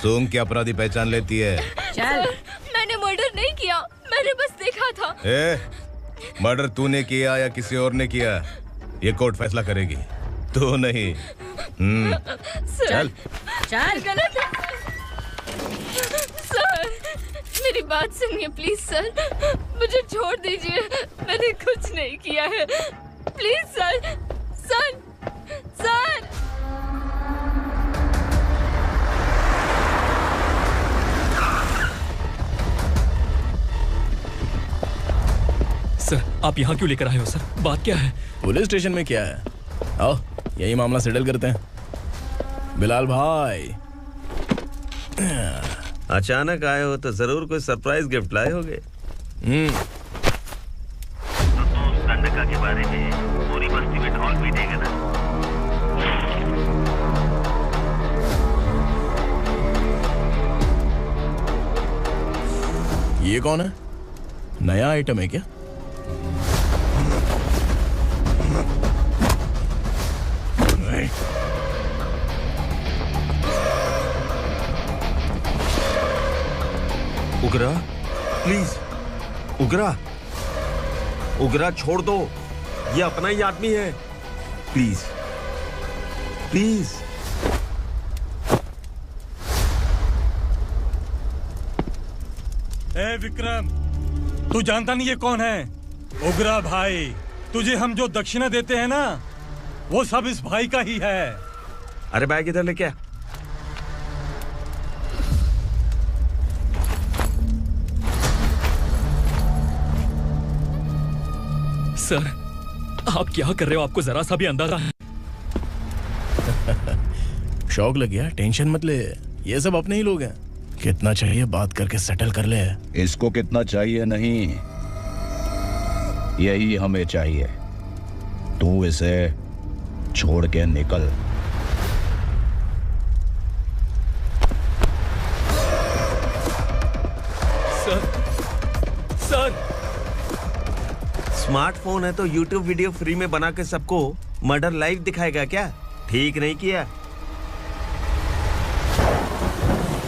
सूंघ के अपराधी पहचान लेती है। चल। मैंने मर्डर नहीं किया, मैंने बस देखा था। मर्डर तूने किया या किसी और ने किया, ये कोर्ट फैसला करेगी, तू नहीं। चल चल। गलत है सर, मेरी बात सुनिए प्लीज सर, मुझे छोड़ दीजिए, मैंने कुछ नहीं किया है, please sir. Sir sir sir आप यहाँ क्यों लेकर आए हो सर? बात क्या है? पुलिस स्टेशन में क्या है? आओ यही मामला सेटल करते हैं। बिलाल भाई अचानक आए हो तो जरूर कोई सरप्राइज गिफ्ट लाए होगे। गंडका के बारे में पूरी बस्ती में ढोल पीटेगा ना। ये कौन है? नया आइटम है क्या? उगरा प्लीज, उगरा उगरा छोड़ दो, ये अपना ही आदमी है, प्लीज प्लीज। ए विक्रम, तू जानता नहीं ये कौन है? उगरा भाई, तुझे हम जो दक्षिणा देते हैं ना, वो सब इस भाई का ही है। अरे बैग इधर लेके आ। सर आप क्या कर रहे हो? आपको जरा सा भी अंदाजा है? शौक लग गया? टेंशन मत ले, ये सब अपने ही लोग हैं। कितना चाहिए बात करके सेटल कर ले। इसको कितना चाहिए नहीं, यही हमें चाहिए। तू इसे छोड़ के निकल। सर स्मार्टफोन है तो YouTube वीडियो फ्री में बना के सबको मर्डर लाइव दिखाएगा क्या? ठीक नहीं किया।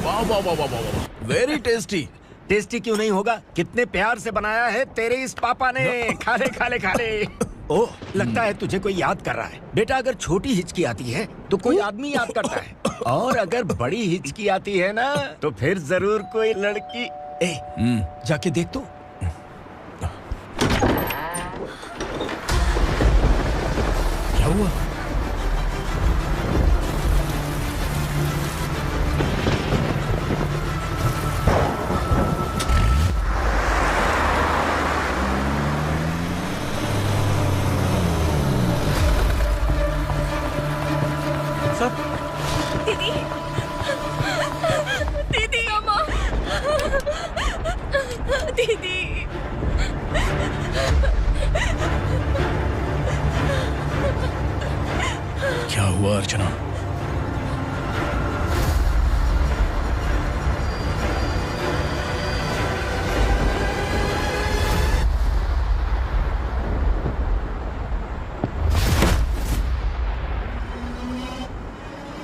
वाह वाह वाह वाह वाह, वेरी टेस्टी। टेस्टी क्यों नहीं होगा? कितने प्यार से बनाया है तेरे इस पापा ने। खा ले खा ले खा ले। ओह, लगता है तुझे कोई याद कर रहा है। बेटा अगर छोटी हिचकी आती है तो कोई आदमी याद करता है, और अगर बड़ी हिचकी आती है ना तो फिर जरूर कोई लड़की। जाके देख तो। क्या हुआ? दीदी, दीदी, अम्मा, दीदी। क्या हुआ अर्चना?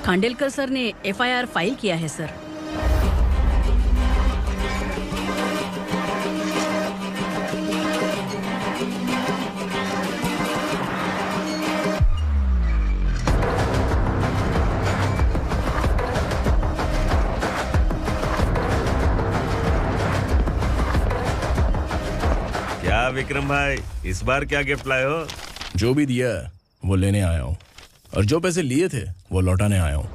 खांडेलकर सर ने FIR फाइल किया है सर। क्या विक्रम भाई, इस बार क्या गिफ्ट लाए हो? जो भी दिया है वो लेने आया हूँ, और जो पैसे लिए थे वो लौटाने आया हूँ।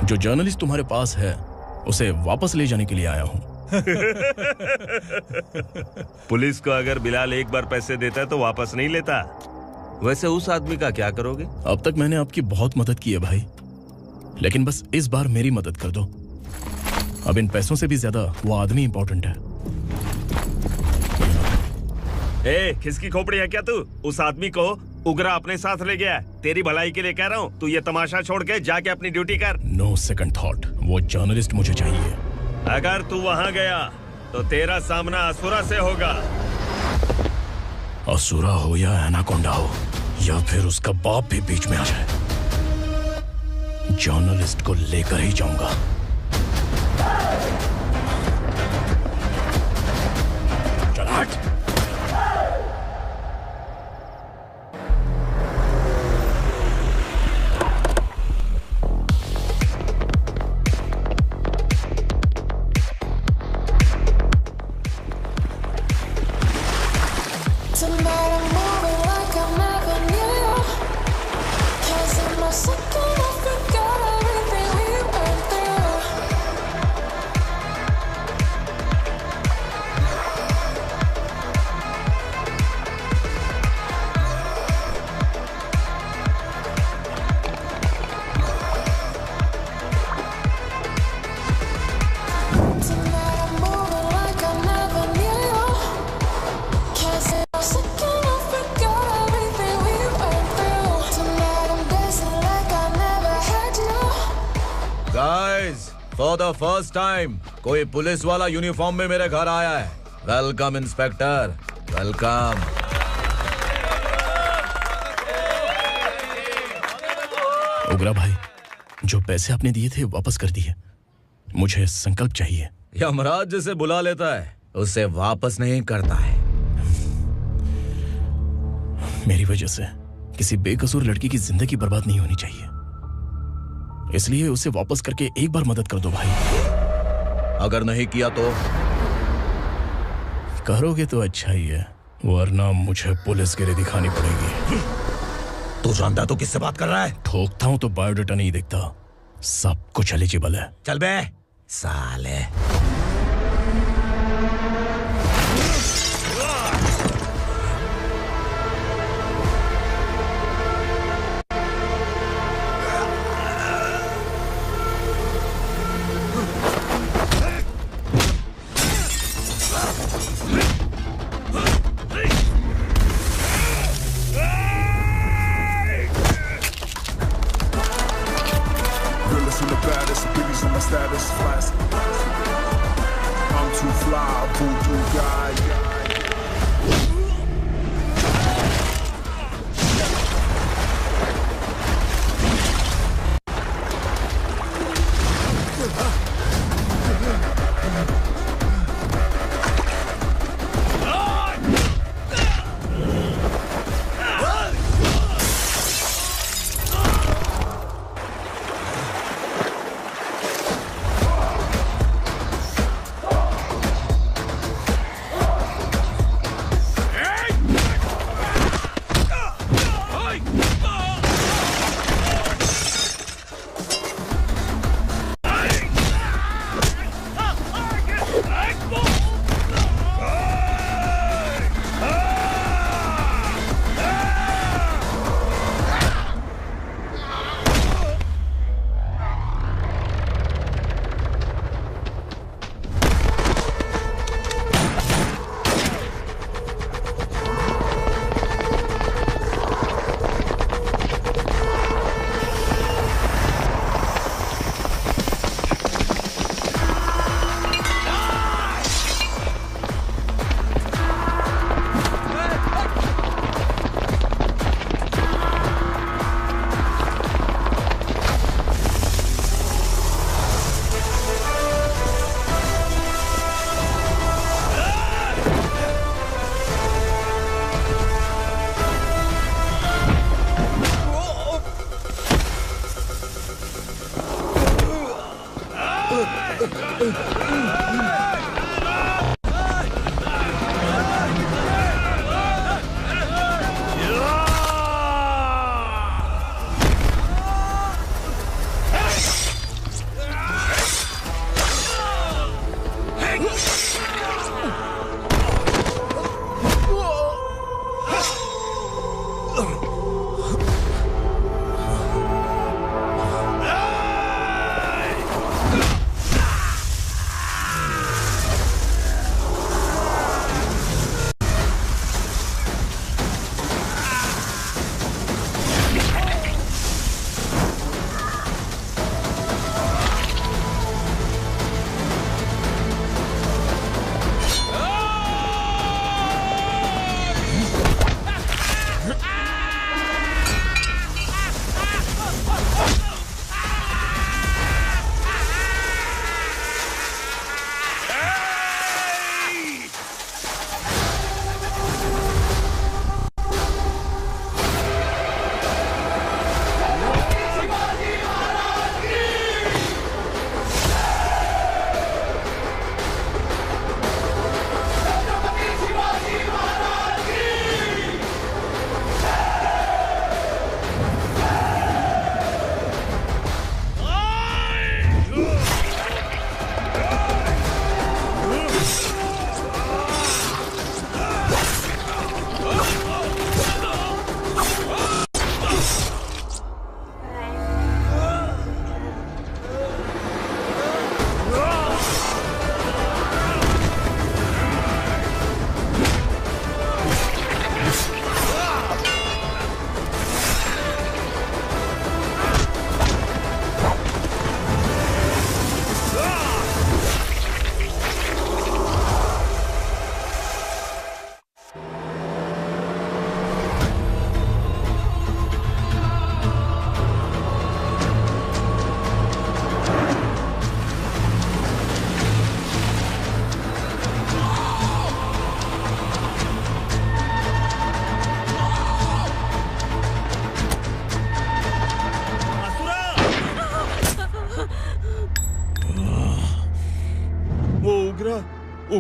जो जर्नलिस्ट तुम्हारे पास है उसे वापस ले जाने के लिए आया हूँ। पुलिस को अगर बिलाल एक बार पैसे देता है तो वापस नहीं लेता। वैसे उस आदमी का क्या करोगे? अब तक मैंने आपकी बहुत मदद की है भाई, लेकिन बस इस बार मेरी मदद कर दो। अब इन पैसों से भी ज्यादा वो आदमी इंपॉर्टेंट है। खिसकी खोपड़ी है क्या तू? उस आदमी को उगरा अपने साथ ले गया। तेरी भलाई के लिए कह रहा हूँ, तू ये तमाशा छोड़ के जाके अपनी ड्यूटी कर। नो सेकंड थॉट, वो जर्नलिस्ट मुझे चाहिए। अगर तू वहाँ गया तो तेरा सामना असुरा से होगा। असुरा हो या एनाकोंडा हो या फिर उसका बाप भी बीच में आ जाए, जर्नलिस्ट को लेकर ही जाऊंगा। चल हट। फॉर द फर्स्ट टाइम कोई पुलिस वाला यूनिफॉर्म में मेरे घर आया है। Welcome inspector, welcome. उगरा भाई, जो पैसे आपने दिए थे वापस कर दिए। मुझे संकल्प चाहिए। यमराज जिसे बुला लेता है उसे वापस नहीं करता है। मेरी वजह से किसी बेकसूर लड़की की जिंदगी बर्बाद नहीं होनी चाहिए, इसलिए उसे वापस करके एक बार मदद कर दो भाई। अगर नहीं किया तो? करोगे तो अच्छा ही है, वरना मुझे पुलिसगिरी दिखानी पड़ेगी। तू जानता तो किससे बात कर रहा है? ठोकता हूं तो बायोडाटा नहीं दिखता, सब कुछ एलिजिबल है। चल बे साले। Realest and the baddest, biggies on my status, flash.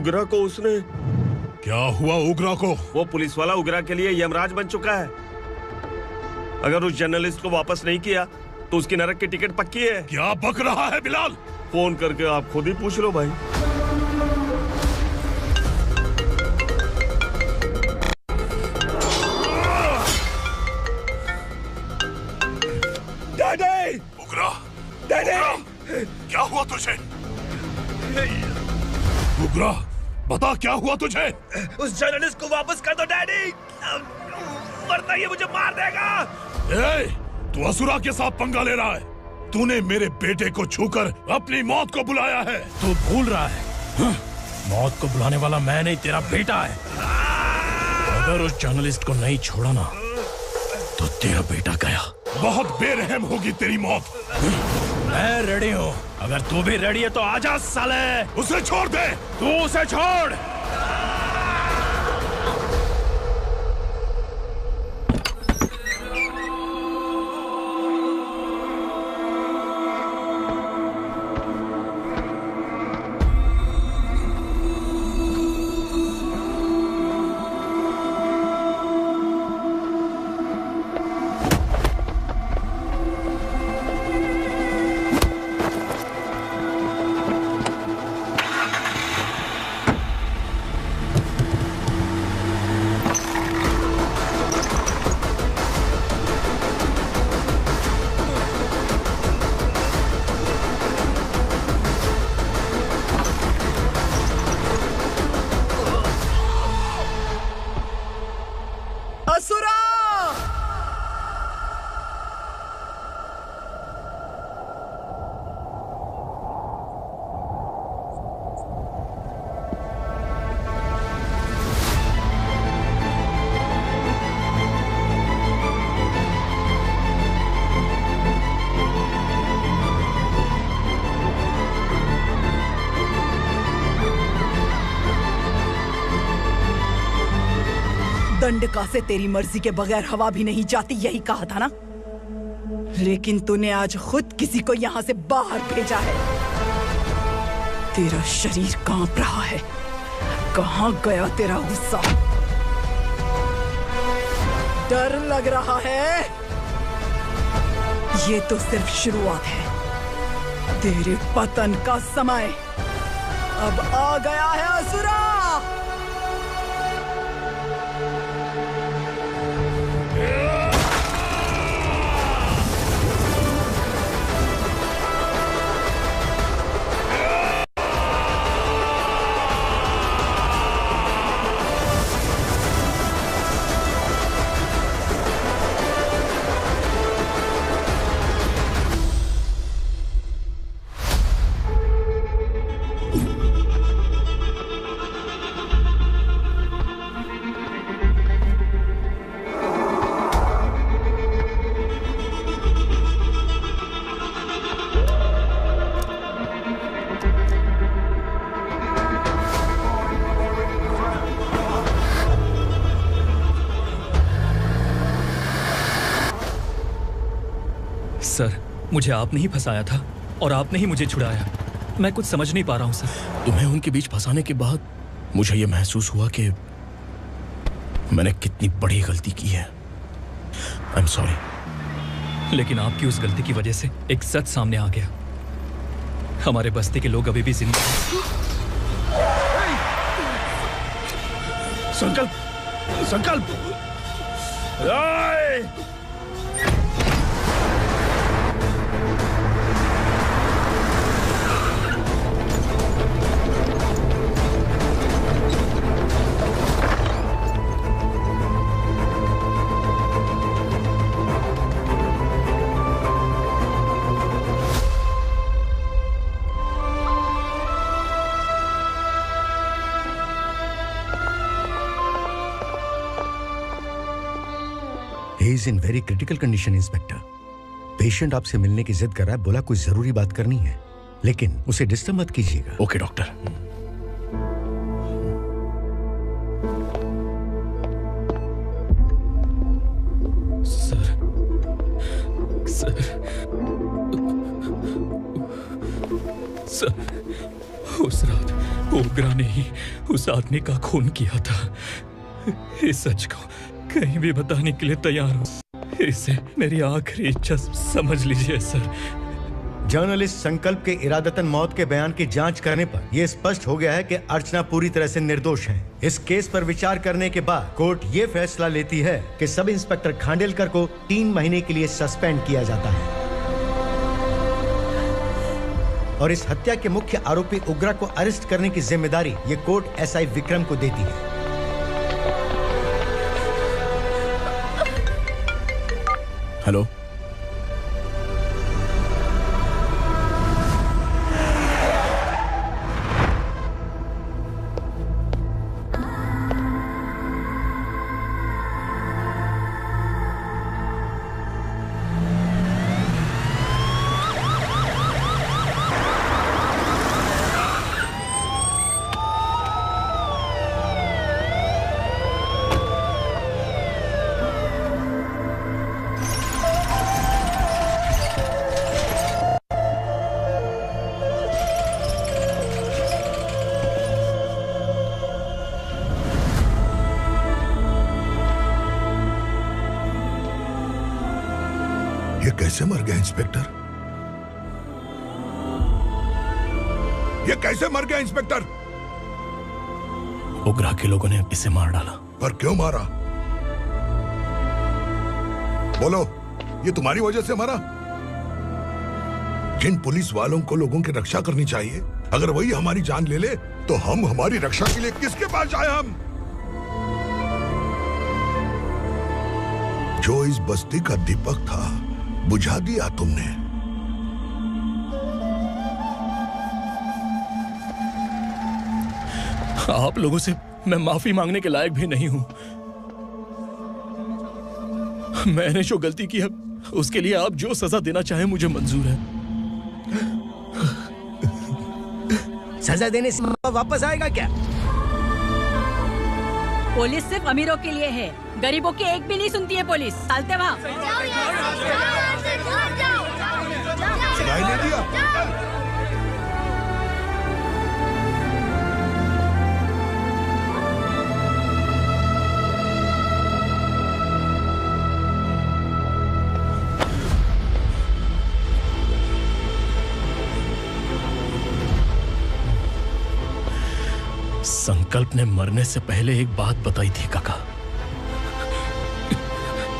उगरा को उसने। क्या हुआ उगरा को? वो पुलिस वाला उगरा के लिए यमराज बन चुका है। अगर उस जर्नलिस्ट को वापस नहीं किया तो उसकी नरक की टिकट पक्की है। क्या बक रहा है बिलाल? फोन करके आप खुद ही पूछ लो भाई। डैडी! उगरा! डैडी! क्या हुआ तुझे? उगरा, बता क्या हुआ तुझे? उस जर्नलिस्ट को वापस कर दो डैडी, वरना ये मुझे मार देगा। ए, तू असुरा के साथ पंगा ले रहा है। तूने मेरे बेटे को छूकर अपनी मौत को बुलाया है। तू भूल रहा है, मौत को बुलाने वाला मैं नहीं, तेरा बेटा है। अगर उस जर्नलिस्ट को नहीं छोड़ा ना तो तेरा बेटा गया। बहुत बेरहम होगी तेरी मौत। मैं रेडी हूँ, अगर तू भी रेडी है तो आजा साले। उसे छोड़ दे। तू उसे छोड़। दंडका से तेरी मर्जी के बगैर हवा भी नहीं जाती, यही कहा था ना? लेकिन तूने आज खुद किसी को यहाँ से बाहर भेजा है। तेरा शरीर कांप रहा है। कहाँ गया तेरा गुस्सा? डर लग रहा है? ये तो सिर्फ शुरुआत है। तेरे पतन का समय अब आ गया है असुरा। सर, मुझे आपने ही फंसाया था और आपने ही मुझे छुड़ाया। मैं कुछ समझ नहीं पा रहा हूँ सर। तुम्हें उनके बीच फंसाने के बाद मुझे यह महसूस हुआ कि मैंने कितनी बड़ी गलती की है। I am sorry. लेकिन आपकी उस गलती की वजह से एक सच सामने आ गया। हमारे बस्ती के लोग अभी भी जिंदा हैं। संकल्प, संकल्प। He is in very critical condition, inspector. Patient आपसे मिलने की जिद कर रहा है, बोला कोई जरूरी बात करनी है, लेकिन उसे डिस्टर्ब मत कीजिएगा। Okay doctor. सर, सर, उस रात ओग्रा ने ही उस आदमी का खून किया था। इस सच को कहीं भी बताने के लिए तैयार हूँ। इसे मेरी आखिरी इच्छा समझ लीजिए सर। जर्नलिस्ट संकल्प के इरादतन मौत के बयान की जांच करने पर यह स्पष्ट हो गया है कि अर्चना पूरी तरह से निर्दोष है। इस केस पर विचार करने के बाद कोर्ट ये फैसला लेती है कि सब इंस्पेक्टर खांडेलकर को 3 महीने के लिए सस्पेंड किया जाता है और इस हत्या के मुख्य आरोपी उग्रा को अरेस्ट करने की जिम्मेदारी ये कोर्ट एसआई विक्रम को देती है। हेलो, कैसे मर गया इंस्पेक्टर? ये कैसे मर गया इंस्पेक्टर? उग्रा के लोगों ने इसे मार डाला। पर क्यों मारा? बोलो, ये तुम्हारी वजह से मारा? जिन पुलिस वालों को लोगों की रक्षा करनी चाहिए, अगर वही हमारी जान ले ले तो हम हमारी रक्षा के लिए किसके पास जाए? हम जो इस बस्ती का दीपक था बुझा दिया तुमने। आप लोगों से मैं माफी मांगने के लायक भी नहीं हूं। मैंने जो गलती की है उसके लिए आप जो सजा देना चाहे मुझे मंजूर है। सजा देने से वापस आएगा क्या? पुलिस सिर्फ अमीरों के लिए है, गरीबों की एक भी नहीं सुनती है पुलिस। चलते वहाँ। सुनाई नहीं दिया? संकल्प ने मरने से पहले एक बात बताई थी काका।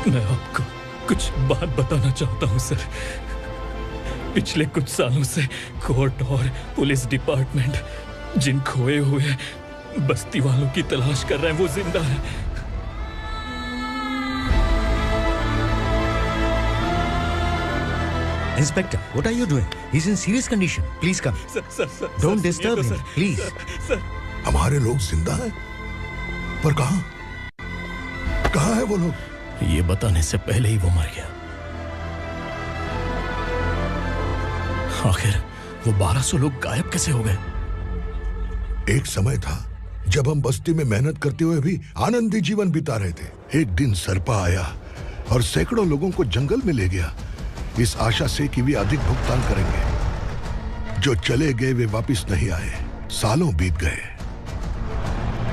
मैं आपको कुछ बात बताना चाहता हूं सर। पिछले कुछ सालों से कोर्ट और पुलिस डिपार्टमेंट जिन खोए हुए बस्ती वालों की तलाश कर रहे हैं वो जिंदा है। Inspector, what are you doing? He's in serious condition. Please come. Sir, Don't disturb him, please. Sir. हमारे लोग जिंदा हैं? पर कहां? कहां है वो लोग? ये बताने से पहले ही वो मर गया। आखिर वो 1200 लोग गायब कैसे हो गए? एक समय था जब हम बस्ती में मेहनत करते हुए भी आनंदी जीवन बिता रहे थे। एक दिन सरपा आया और सैकड़ों लोगों को जंगल में ले गया, इस आशा से कि वे अधिक भुगतान करेंगे। जो चले गए वे वापस नहीं आए। सालों बीत गए।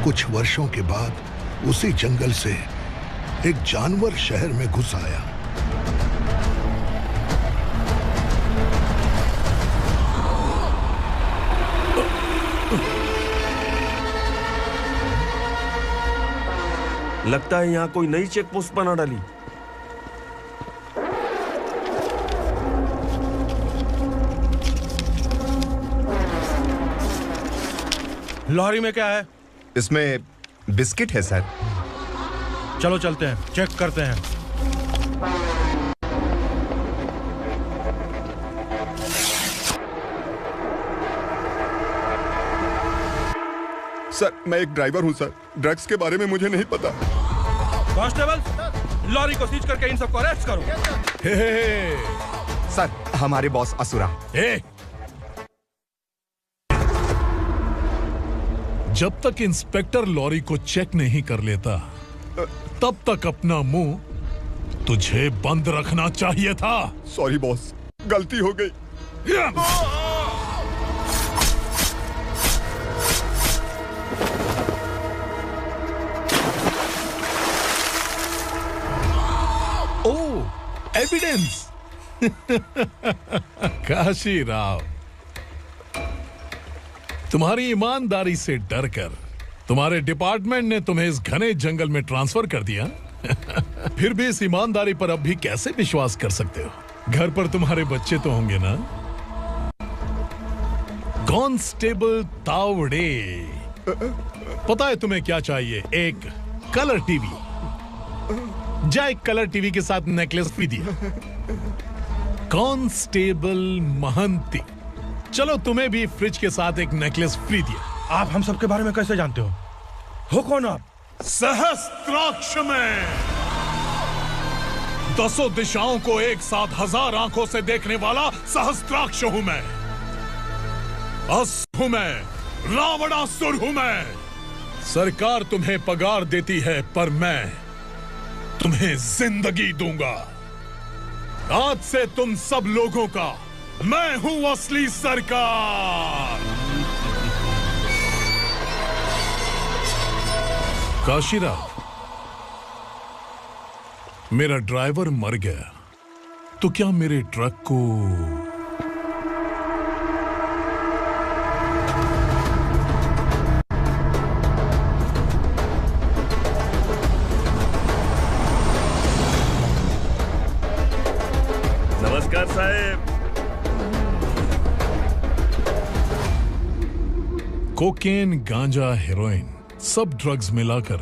कुछ वर्षों के बाद उसी जंगल से एक जानवर शहर में घुस आया। लगता है यहाँ कोई नई चेक पोस्ट बना डाली। लॉरी में क्या है? इसमें बिस्किट है सर। चलो चलते हैं, चेक करते हैं। सर, मैं एक ड्राइवर हूं सर। ड्रग्स के बारे में मुझे नहीं पता। कांस्टेबल, लॉरी को सीज करके इन सबको अरेस्ट करो। सर, हमारे बॉस असुरा। जब तक इंस्पेक्टर लॉरी को चेक नहीं कर लेता तब तक अपना मुंह तुझे बंद रखना चाहिए था। सॉरी बॉस, गलती हो गई। एविडेंस। काशी राव, तुम्हारी ईमानदारी से डरकर तुम्हारे डिपार्टमेंट ने तुम्हें इस घने जंगल में ट्रांसफर कर दिया। फिर भी इस ईमानदारी पर अब भी कैसे विश्वास कर सकते हो? घर पर तुम्हारे बच्चे तो होंगे ना? कांस्टेबल तावड़े, पता है तुम्हें क्या चाहिए? एक कलर टीवी। जा एक कलर टीवी के साथ नेकलेस भी दिया। कांस्टेबल महंती, चलो तुम्हें भी फ्रिज के साथ एक नेकलेस फ्री दिया। आप हम सबके बारे में कैसे जानते हो कौन आप? सहस्त्राक्ष में 10 दिशाओं को एक साथ 1000 आंखों से देखने वाला सहस्त्राक्ष हूं मैं। असुर हूं मैं, रावणासुर हूं मैं। सरकार तुम्हें पगार देती है पर मैं तुम्हें जिंदगी दूंगा। आज से तुम सब लोगों का मैं हूं असली सरकार। काशीराव, मेरा ड्राइवर मर गया तो क्या मेरे ट्रक को नमस्कार साहब। कोकेन, गांजा, हेरोइन सब ड्रग्स मिलाकर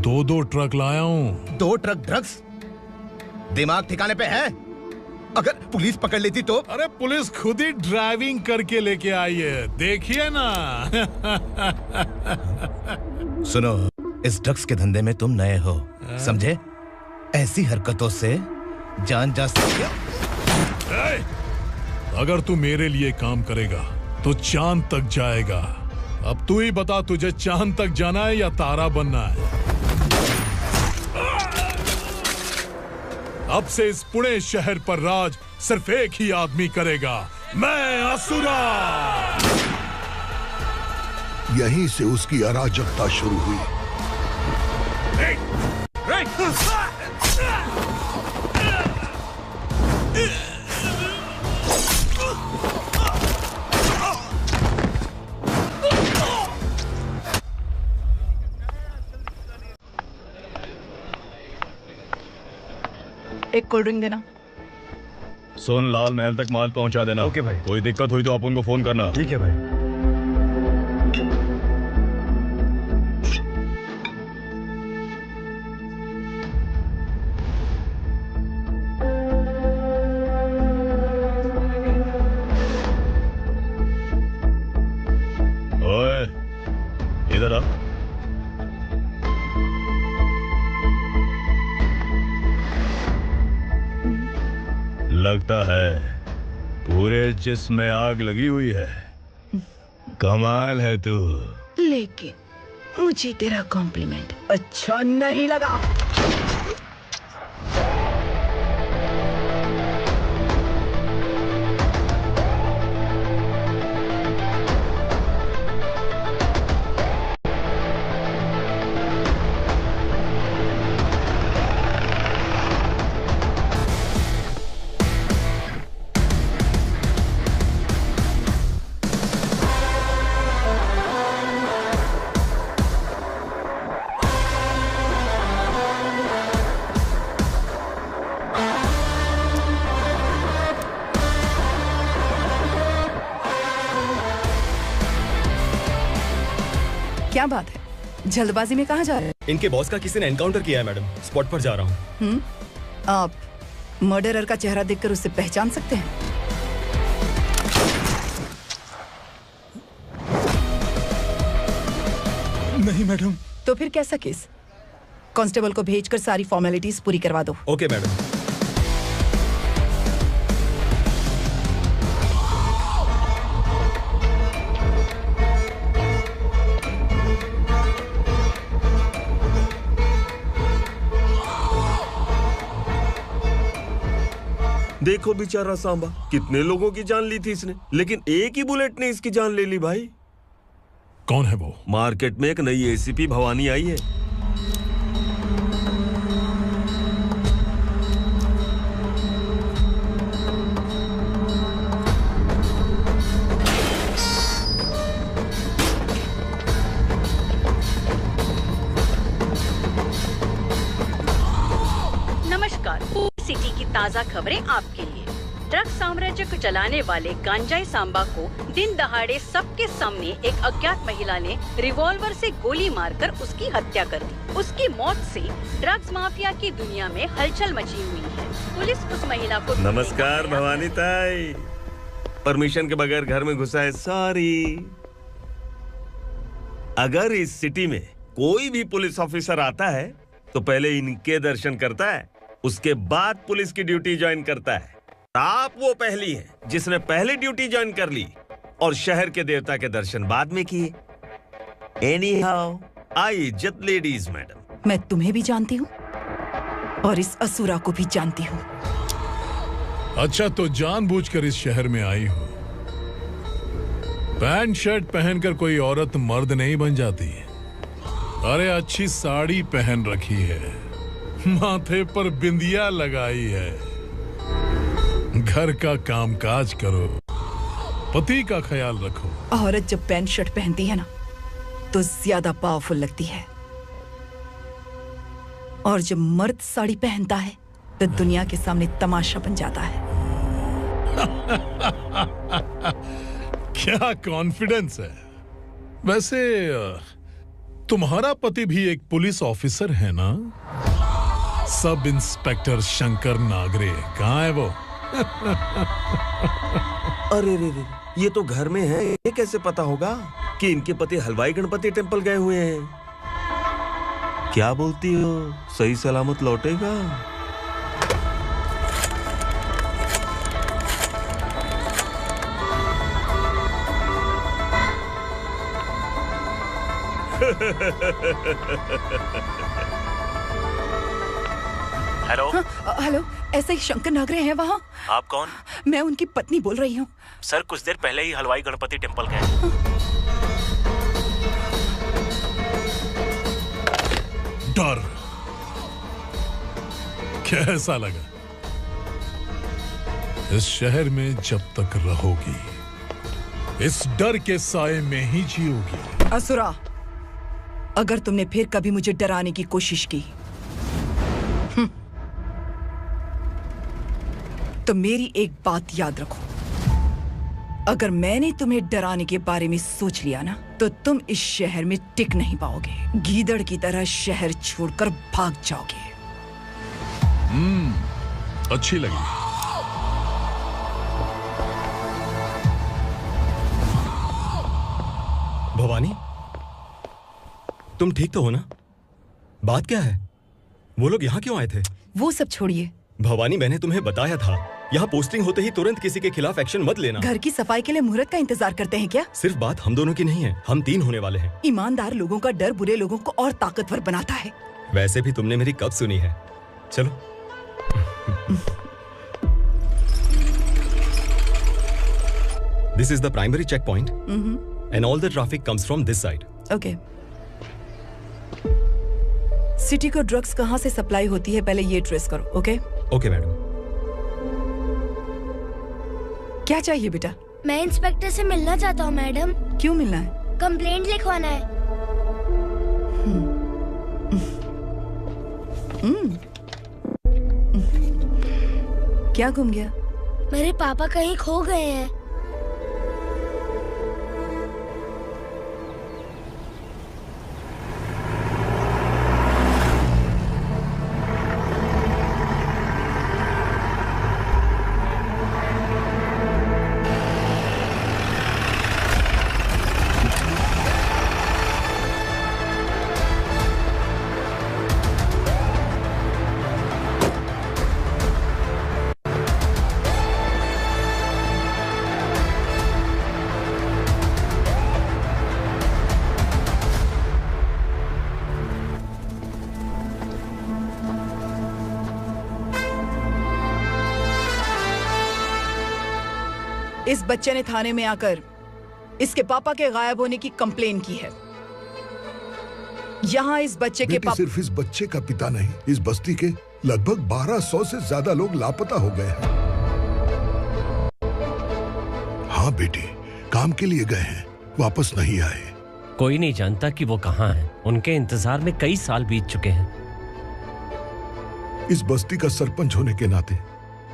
2 ट्रक लाया हूं। 2 ट्रक ड्रग्स? दिमाग ठिकाने पे है? अगर पुलिस पकड़ लेती तो? अरे पुलिस खुद ही ड्राइविंग करके लेके आई है, देखिए ना। सुनो, इस ड्रग्स के धंधे में तुम नए हो, समझे? ऐसी हरकतों से जान जा सकती है। अगर तू मेरे लिए काम करेगा तो चांद तक जाएगा। अब तू ही बता, तुझे चांद तक जाना है या तारा बनना है? अब से इस पुणे शहर पर राज सिर्फ एक ही आदमी करेगा, मैं असुरा। यहीं से उसकी अराजकता शुरू हुई। एक कोल्ड ड्रिंक देना। सोनलाल महल तक माल पहुंचा देना। ओके भाई। कोई दिक्कत हुई तो आप उनको फोन करना। ठीक है भाई। ओए, इधर आ। लगता है पूरे जिस्म में आग लगी हुई है। कमाल है तू। लेकिन मुझे तेरा कॉम्प्लीमेंट अच्छा नहीं लगा। क्या बात है, जल्दबाजी में कहाँ जा रहे हैं? इनके बॉस का किसी ने एनकाउंटर किया है मैडम, स्पॉट पर जा रहा हूँ। आप मर्डरर का चेहरा देखकर उसे पहचान सकते हैं? नहीं मैडम। तो फिर कैसा केस? कांस्टेबल को भेजकर सारी फॉर्मेलिटीज पूरी करवा दो। Okay madam. देखो बेचारा सांबा, कितने लोगों की जान ली थी इसने, लेकिन एक ही बुलेट ने इसकी जान ले ली भाई। कौन है वो? मार्केट में एक नई एसीपी भवानी आई है। सिटी की ताज़ा खबरें आपके लिए। ड्रग साम्राज्य को चलाने वाले गांजाई सांबा को दिन दहाड़े सबके सामने एक अज्ञात महिला ने रिवॉल्वर से गोली मारकर उसकी हत्या कर दी। उसकी मौत से ड्रग्स माफिया की दुनिया में हलचल मची हुई है। पुलिस उस महिला को नमस्कार भवानी ताई, परमिशन के बगैर घर में घुसा है, सॉरी। अगर इस सिटी में कोई भी पुलिस ऑफिसर आता है तो पहले इनके दर्शन करता है, उसके बाद पुलिस की ड्यूटी ज्वाइन करता है। आप वो पहली हैं जिसने पहले ड्यूटी ज्वाइन कर ली और शहर के देवता के दर्शन बाद में किए। एनीहाउ, आई इज्जत लेडीज मैडम। मैं तुम्हें भी जानती हूँ और इस असुरा को भी जानती हूँ। अच्छा, तो जानबूझकर इस शहर में आई हो। पैंट शर्ट पहनकर कोई औरत मर्द नहीं बन जाती। अरे अच्छी साड़ी पहन रखी है, माथे पर बिंदिया लगाई है, घर का कामकाज करो, पति का ख्याल रखो। औरत जब पैंट शर्ट पहनती है ना तो ज्यादा पावरफुल लगती है, और जब मर्द साड़ी पहनता है तो दुनिया के सामने तमाशा बन जाता है। क्या कॉन्फिडेंस है। वैसे तुम्हारा पति भी एक पुलिस ऑफिसर है ना? सब इंस्पेक्टर शंकर नागरे, कहाँ है वो? अरे रे रे, ये तो घर में है, ये कैसे पता होगा कि इनके पति हलवाई गणपति टेम्पल गए हुए हैं? क्या बोलती हो, सही सलामत लौटेगा? हेलो। हेलो, ऐसे ही शंकर नागरे हैं वहाँ? आप कौन? मैं उनकी पत्नी बोल रही हूँ। सर कुछ देर पहले ही हलवाई गणपति टेम्पल गए। डर कैसा लगा? इस शहर में जब तक रहोगी इस डर के साए में ही जियोगी। असुरा, अगर तुमने फिर कभी मुझे डराने की कोशिश की तो मेरी एक बात याद रखो, अगर मैंने तुम्हें डराने के बारे में सोच लिया ना तो तुम इस शहर में टिक नहीं पाओगे। गीदड़ की तरह शहर छोड़कर भाग जाओगे। अच्छी लगी। भवानी, तुम ठीक तो हो ना? बात क्या है? वो लोग यहाँ क्यों आए थे? वो सब छोड़िए। भवानी, मैंने तुम्हें बताया था यहाँ पोस्टिंग होते ही तुरंत किसी के खिलाफ एक्शन मत लेना। घर की सफाई के लिए मुहूर्त का इंतजार करते हैं क्या? सिर्फ बात हम दोनों की नहीं है, हम 3 होने वाले हैं। ईमानदार लोगों का डर बुरे लोगों को और ताकतवर बनाता है। वैसे भी तुमने मेरी कब सुनी है। चलो। This is the primary checkpoint, and all the traffic comes from this side. Okay. City को ड्रग्स कहाँ से सप्लाई होती है पहले ये ट्रेस करो, ओके? Okay madam. क्या चाहिए बेटा? मैं इंस्पेक्टर से मिलना चाहता हूँ मैडम। क्यों मिलना है? कंप्लेंट लिखवाना है। क्या गुम गया? मेरे पापा कहीं खो गए हैं। इस बच्चे ने थाने में आकर इसके पापा के गायब होने की कंप्लेन की है। यहाँ इस बच्चे के पापा सिर्फ इस बच्चे का पिता नहीं, इस बस्ती के लगभग 1200 से ज्यादा लोग लापता हो गए हैं। हाँ बेटी, काम के लिए गए हैं, वापस नहीं आए। कोई नहीं जानता कि वो कहाँ हैं। उनके इंतजार में कई साल बीत चुके हैं। इस बस्ती का सरपंच होने के नाते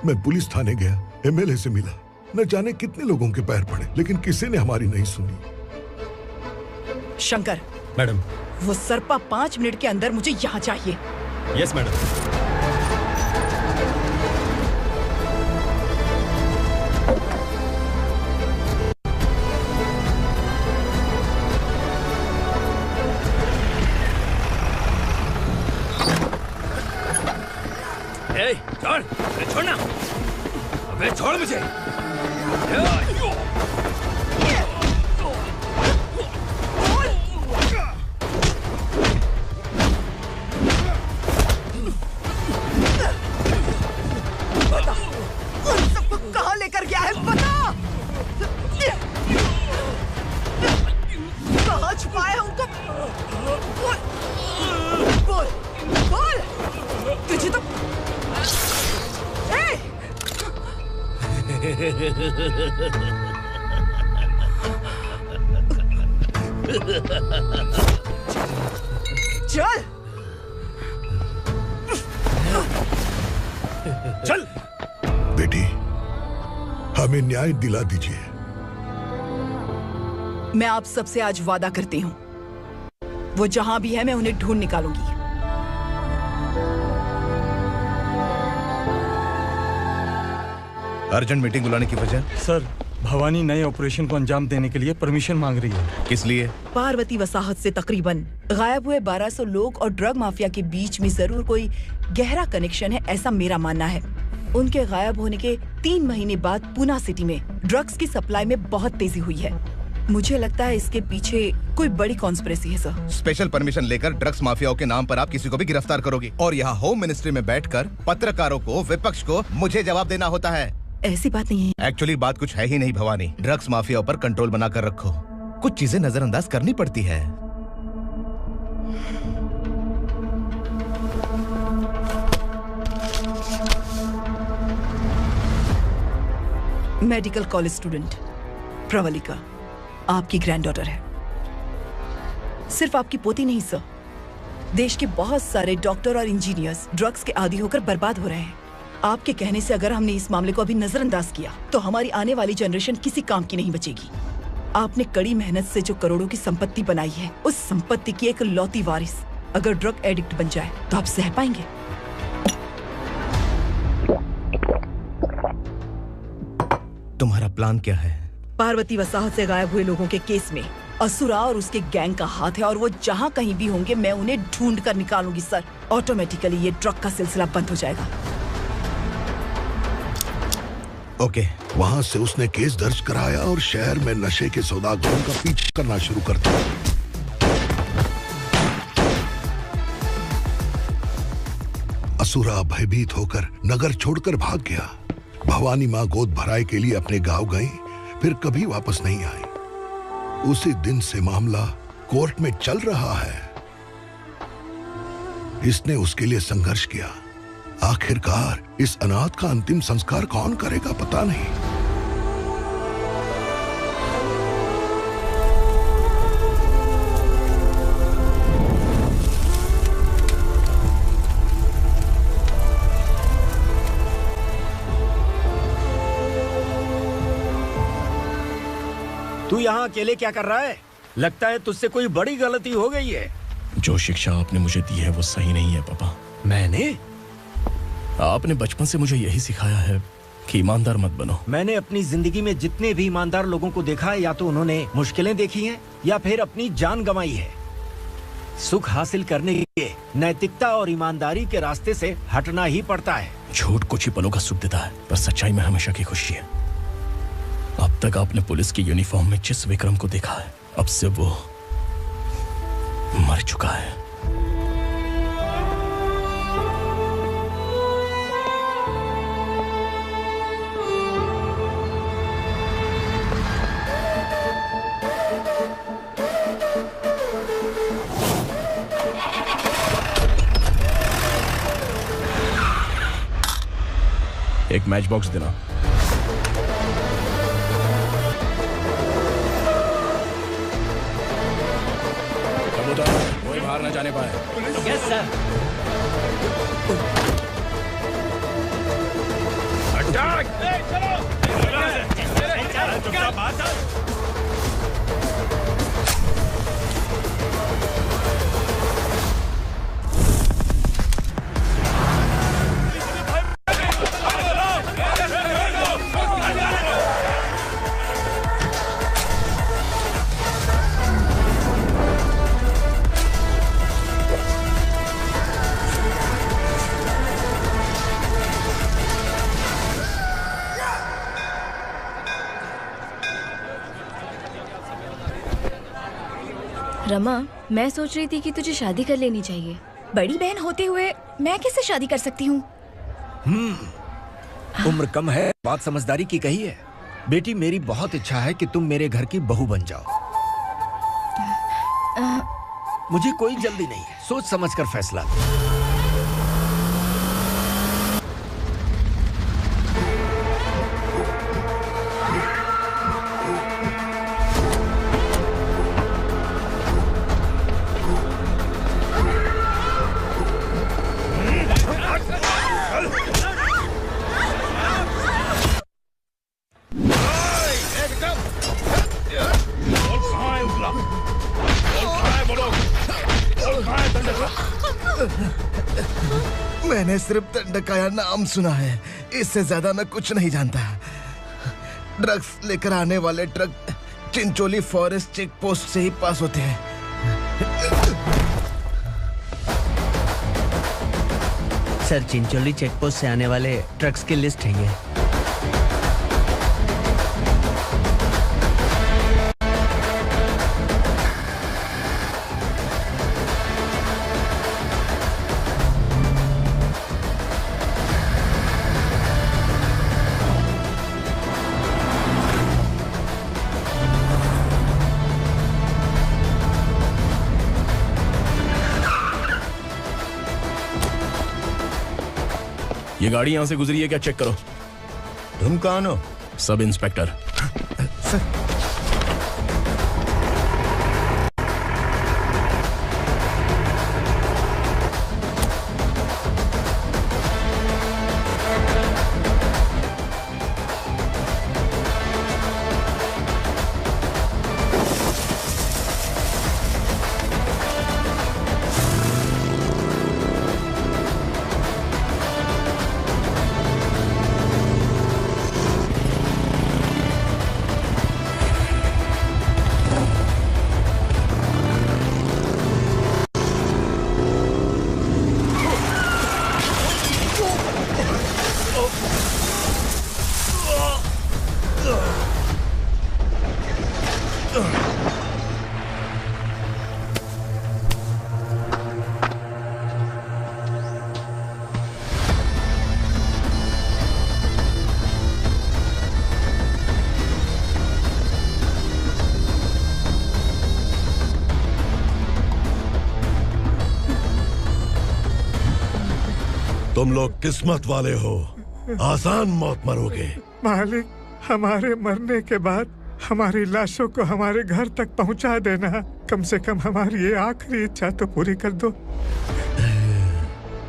मैं पुलिस थाने गया, एमएलए से मिला, न जाने कितने लोगों के पैर पड़े, लेकिन किसी ने हमारी नहीं सुनी। शंकर। मैडम। वो सरपा 5 मिनट के अंदर मुझे यहाँ चाहिए। Yes madam. छोड़, छोड़ना, अबे छोड़ मुझे। बता, उन सबको कहाँ लेकर गया है, बता। कहाँ छुपाया है उनको? बोल, बोल। तुझे तो चल चल बेटी, हमें न्याय दिला दीजिए। मैं आप सबसे आज वादा करती हूँ, वो जहां भी है मैं उन्हें ढूंढ निकालूंगी। अर्जेंट मीटिंग बुलाने की वजह? सर, भवानी नए ऑपरेशन को अंजाम देने के लिए परमिशन मांग रही है। किस लिए? पार्वती वसाहत से तकरीबन गायब हुए 1200 लोग और ड्रग माफिया के बीच में जरूर कोई गहरा कनेक्शन है, ऐसा मेरा मानना है। उनके गायब होने के 3 महीने बाद पूना सिटी में ड्रग्स की सप्लाई में बहुत तेजी हुई है। मुझे लगता है इसके पीछे कोई बड़ी कॉन्स्पिरेसी है सर। स्पेशल परमिशन लेकर ड्रग्स माफियाओं के नाम पर आप किसी को भी गिरफ्तार करोगे और यहाँ होम मिनिस्ट्री में बैठकर पत्रकारों को, विपक्ष को मुझे जवाब देना होता है। ऐसी बात नहीं है। एक्चुअली बात कुछ है ही नहीं भवानी। ड्रग्स माफियाओं पर कंट्रोल बनाकर रखो, कुछ चीजें नजरअंदाज करनी पड़ती है। मेडिकल कॉलेज स्टूडेंट प्रवलिका आपकी ग्रैंडडॉटर है। सिर्फ आपकी पोती नहीं सर, देश के बहुत सारे डॉक्टर और इंजीनियर्स ड्रग्स के आदी होकर बर्बाद हो रहे हैं। आपके कहने से अगर हमने इस मामले को अभी नजरअंदाज किया तो हमारी आने वाली जनरेशन किसी काम की नहीं बचेगी। आपने कड़ी मेहनत से जो करोड़ों की संपत्ति बनाई है, उस संपत्ति की एक लौती वारिस अगर ड्रग एडिक्ट बन जाए तो आप सह पाएंगे? तुम्हारा प्लान क्या है? पार्वती वसाहत से गायब हुए लोगों के केस में असुरा और उसके गैंग का हाथ है और वो जहाँ कहीं भी होंगे मैं उन्हें ढूंढ कर निकालूंगी सर। ऑटोमेटिकली ये ड्रग का सिलसिला बंद हो जाएगा। ओके। वहाँ से उसने केस दर्ज कराया और शहर में नशे के सौदागरों का पीछा करना शुरू कर दिया। असुरा भयभीत होकर नगर छोड़कर भाग गया। भवानी माँ गोद भराई के लिए अपने गांव गई, फिर कभी वापस नहीं आई। उसी दिन से मामला कोर्ट में चल रहा है। इसने उसके लिए संघर्ष किया। आखिरकार इस अनाथ का अंतिम संस्कार कौन करेगा पता नहीं। तू यहाँ अकेले क्या कर रहा है? लगता है तुझसे कोई बड़ी गलती हो गई है। जो शिक्षा आपने मुझे दी है वो सही नहीं है पापा। मैंने? आपने बचपन से मुझे यही सिखाया है कि ईमानदार मत बनो। मैंने अपनी जिंदगी में जितने भी ईमानदार लोगों को देखा है, या तो उन्होंने मुश्किलें देखी हैं या फिर अपनी जान गंवाई है। सुख हासिल करने के लिए नैतिकता और ईमानदारी के रास्ते से हटना ही पड़ता है। झूठ कुछ ही पलों का सुख देता है, पर सच्चाई में हमेशा की खुशी है। अब तक आपने पुलिस की यूनिफॉर्म में जिस विक्रम को देखा है, अब से वो मर चुका है। एक मैच बॉक्स देना। कबूतर, कोई बाहर न जाने पाए। Yes sir. रमा, मैं सोच रही थी कि तुझे शादी कर लेनी चाहिए। बड़ी बहन होते हुए मैं कैसे शादी कर सकती हूँ? उम्र कम है, बात समझदारी की कही है। बेटी, मेरी बहुत इच्छा है कि तुम मेरे घर की बहू बन जाओ। मुझे कोई जल्दी नहीं है, सोच समझ कर फैसला। मैंने सिर्फ दंडकाया नाम सुना है, इससे ज्यादा मैं कुछ नहीं जानता। ड्रग्स लेकर आने वाले truck Chincholi forest check post से ही पास होते हैं। सर, चिंचोली चेक पोस्ट से आने वाले ट्रक्स की लिस्ट है ये। ये गाड़ी यहां से गुजरी है क्या? चेक करो। तुम कौन हो? Sub inspector. तुम लोग किस्मत वाले हो, आसान मौत मरोगे। मालिक, हमारे मरने के बाद हमारी लाशों को हमारे घर तक पहुंचा देना। कम से कम हमारी ये आखिरी इच्छा तो पूरी कर दो।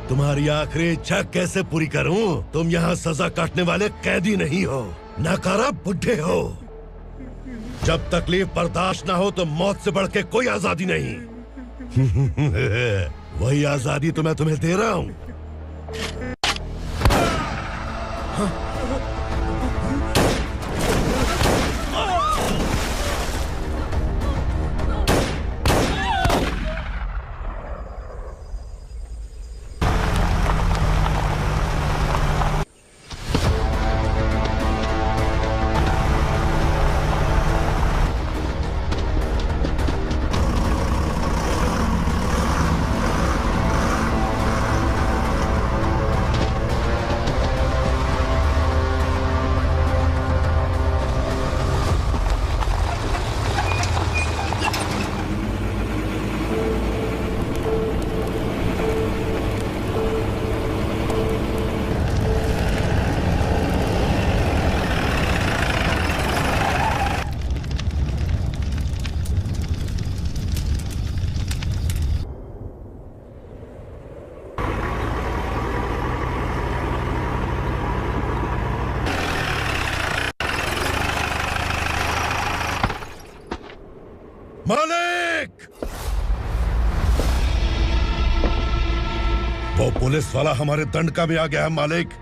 तुम्हारी आखिरी इच्छा कैसे पूरी करूं? तुम यहाँ सजा काटने वाले कैदी नहीं हो, नकारा बुड्ढे हो। जब तकलीफ बर्दाश्त ना हो तो मौत से बढ़ के कोई आजादी नहीं। वही आजादी तो मैं तुम्हें दे रहा हूँ। मालिक! वो पुलिस वाला हमारे दंडका में आ गया है मालिक।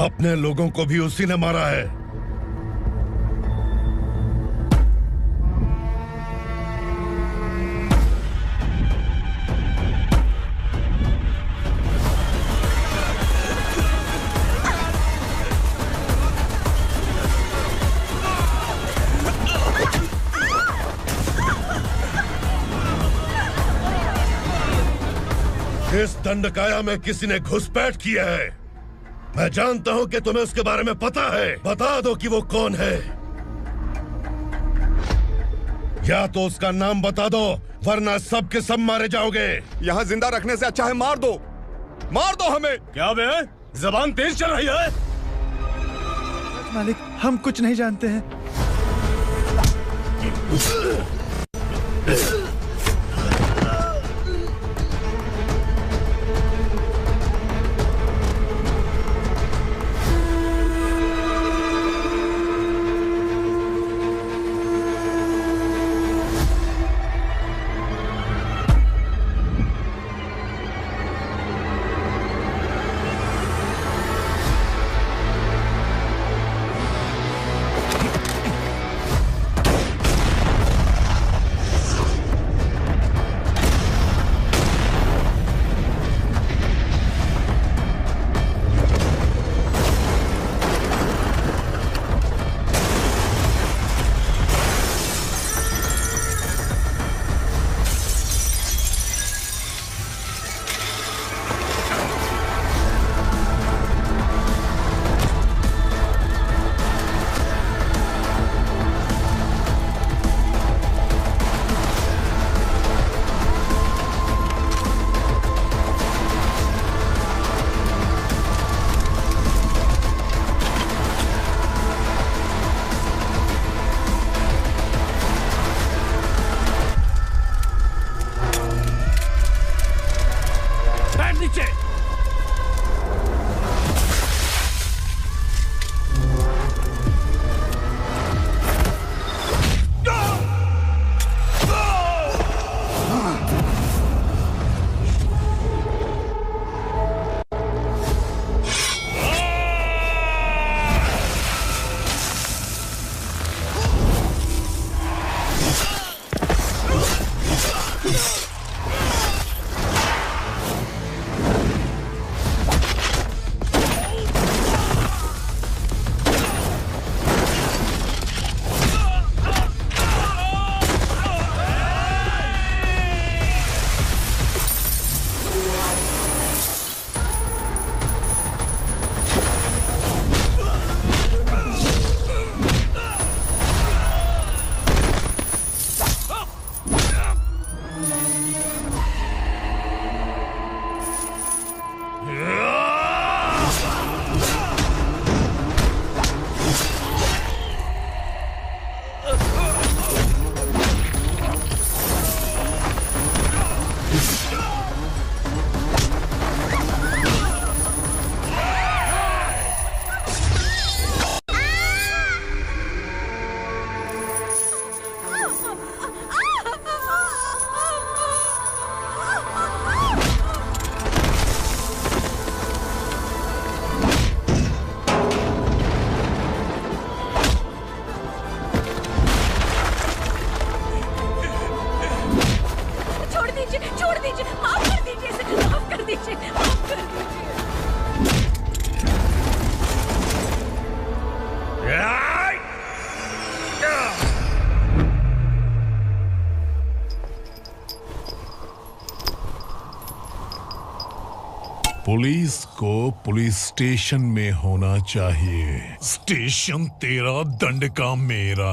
अपने लोगों को भी उसी ने मारा है। इस दंडकाया में किसी ने घुसपैठ किया है। मैं जानता हूं कि तुम्हें उसके बारे में पता है। बता दो कि वो कौन है, या तो उसका नाम बता दो, वरना सब के सब मारे जाओगे। यहाँ जिंदा रखने से अच्छा है मार दो हमें। क्या बे, जबान तेज चल रही है? मालिक, हम कुछ नहीं जानते हैं। पुलिस को पुलिस स्टेशन में होना चाहिए। स्टेशन तेरा, दंड का मेरा।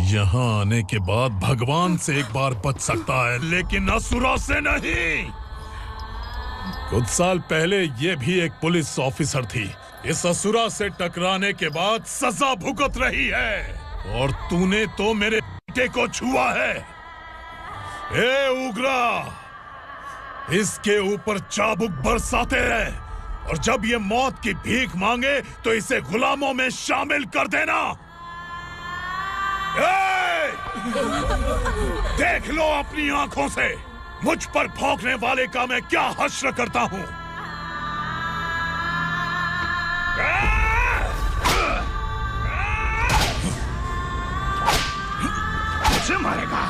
यहाँ आने के बाद भगवान से एक बार बच सकता है, लेकिन असुरा से नहीं। कुछ साल पहले ये भी एक पुलिस ऑफिसर थी। इस असुरा से टकराने के बाद सजा भुगत रही है, और तूने तो मेरे बेटे को छुआ है। ए उग्रा, इसके ऊपर चाबुक बरसाते रहे, और जब ये मौत की भीख मांगे तो इसे गुलामों में शामिल कर देना। देख लो अपनी आंखों से मुझ पर भौंकने वाले का मैं क्या हश्र करता हूं। मुझे मारेगा।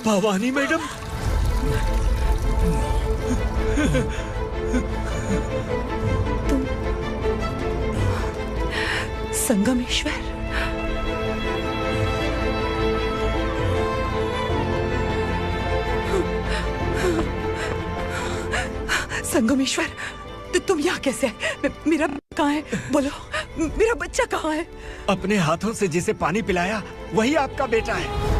भवानी मैडम। तुम संगमेश्वर। संगमेश्वर, तुम यहाँ कैसे आए? मेरा कहाँ है? बोलो, मेरा बच्चा कहाँ है? अपने हाथों से जिसे पानी पिलाया वही आपका बेटा है।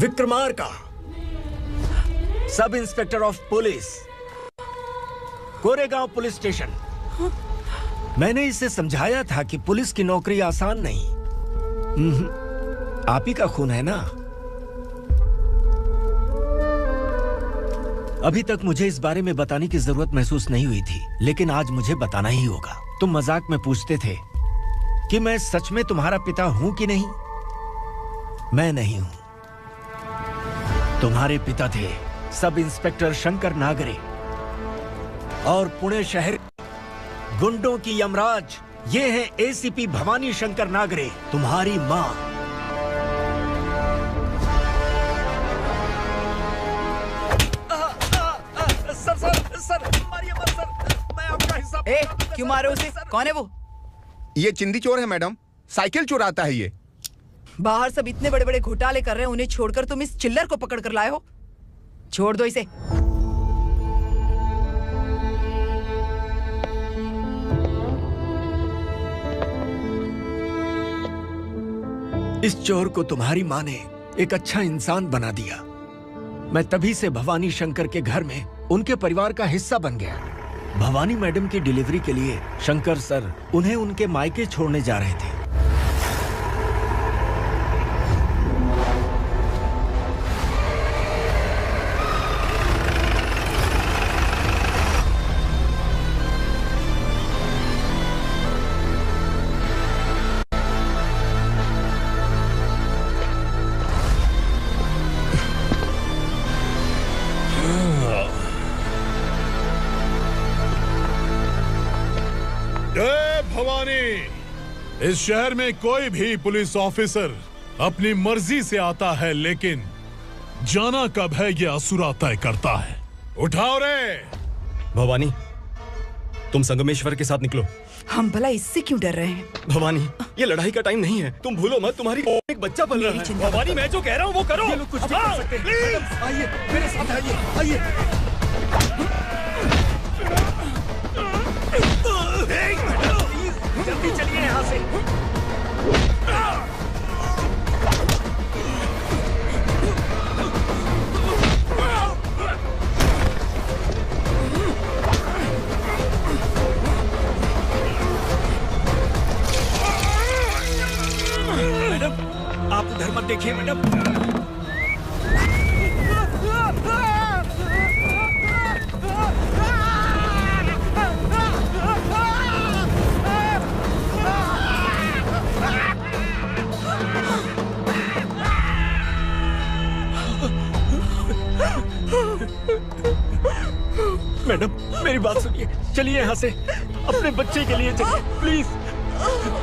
Vikramarka, sub inspector of police, Koregaon police station. मैंने इसे समझाया था कि पुलिस की नौकरी आसान नहीं। आप ही का खून है ना। अभी तक मुझे इस बारे में बताने की जरूरत महसूस नहीं हुई थी, लेकिन आज मुझे बताना ही होगा। तुम मजाक में पूछते थे कि मैं सच में तुम्हारा पिता हूं कि नहीं। मैं नहीं हूं। तुम्हारे पिता थे सब इंस्पेक्टर शंकर नागरे, और पुणे शहर गुंडों की यमराज ये है एसीपी भवानी शंकर नागरे, तुम्हारी मां। सर, मारिए मत सर, मैं आपका हिस्सा। क्यों मारे उसे? कौन है वो? ये चिंदी चोर है मैडम, साइकिल चुराता है ये। बाहर सब इतने बड़े बड़े घोटाले कर रहे हैं, उन्हें छोड़कर तुम इस चिल्लर को पकड़ कर लाए हो। छोड़ दो इसे। इस चोर को तुम्हारी मां ने एक अच्छा इंसान बना दिया। मैं तभी से भवानी शंकर के घर में उनके परिवार का हिस्सा बन गया। भवानी मैडम की डिलीवरी के लिए शंकर सर उन्हें उनके मायके छोड़ने जा रहे थे। इस शहर में कोई भी पुलिस ऑफिसर अपनी मर्जी से आता है, लेकिन जाना कब है ये असुरा तय करता है। उठाओ रे। भवानी, तुम संगमेश्वर के साथ निकलो। हम भला इससे क्यों डर रहे हैं? भवानी, ये लड़ाई का टाइम नहीं है। तुम भूलो मत, तुम्हारी एक बच्चा पल रहा है। भवानी, मैं जो कह रहा हूँ वो करो। ये लोग कुछ नहीं कर सकते। आइए मेरे साथ, आइए। जल्दी चलिए यहाँ से। मैडम, आप उधर मत देखिए मैडम। मैडम, मेरी बात सुनिए। चलिए यहाँ से, अपने बच्चे के लिए चलिए प्लीज।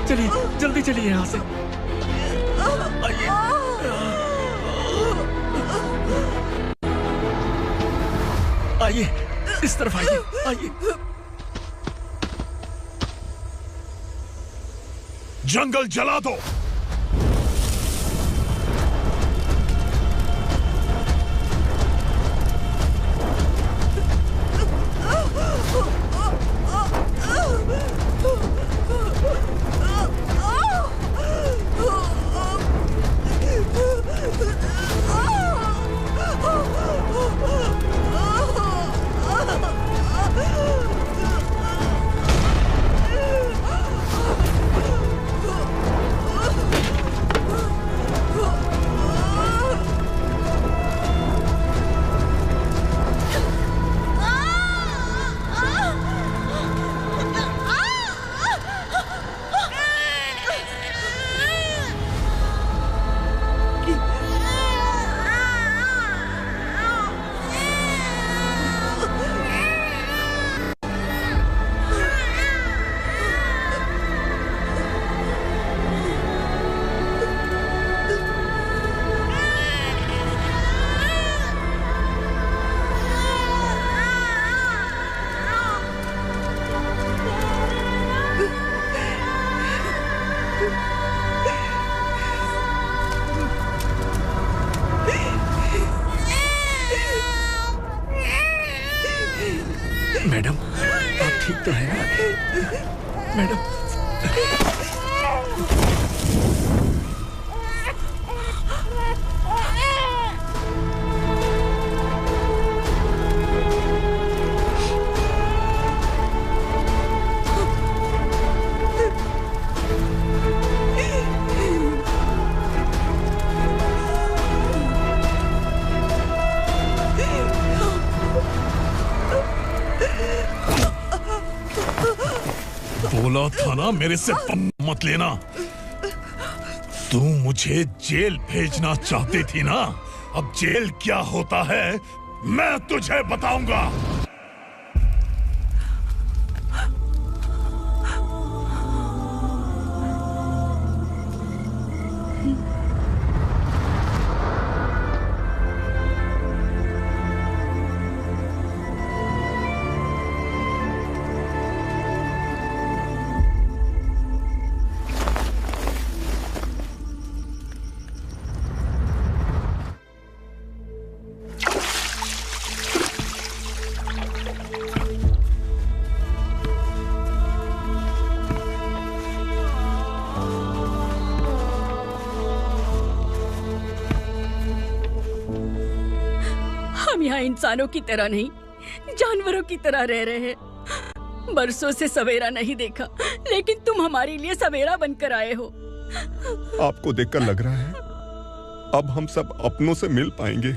चलिए, जल्दी चलिए यहाँ से। आइए। आइए, इस तरफ आइए, आइए। जंगल जला दो। ठीक तो है मैडम? बोला था ना मेरे से मत लेना। तू मुझे जेल भेजना चाहती थी ना, अब जेल क्या होता है मैं तुझे बताऊंगा। हम यहाँ इंसानों की तरह नहीं, जानवरों की तरह रह रहे हैं। बरसों से सवेरा नहीं देखा, लेकिन तुम हमारे लिए सवेरा बनकर आए हो। आपको देखकर लग रहा है अब हम सब अपनों से मिल पाएंगे।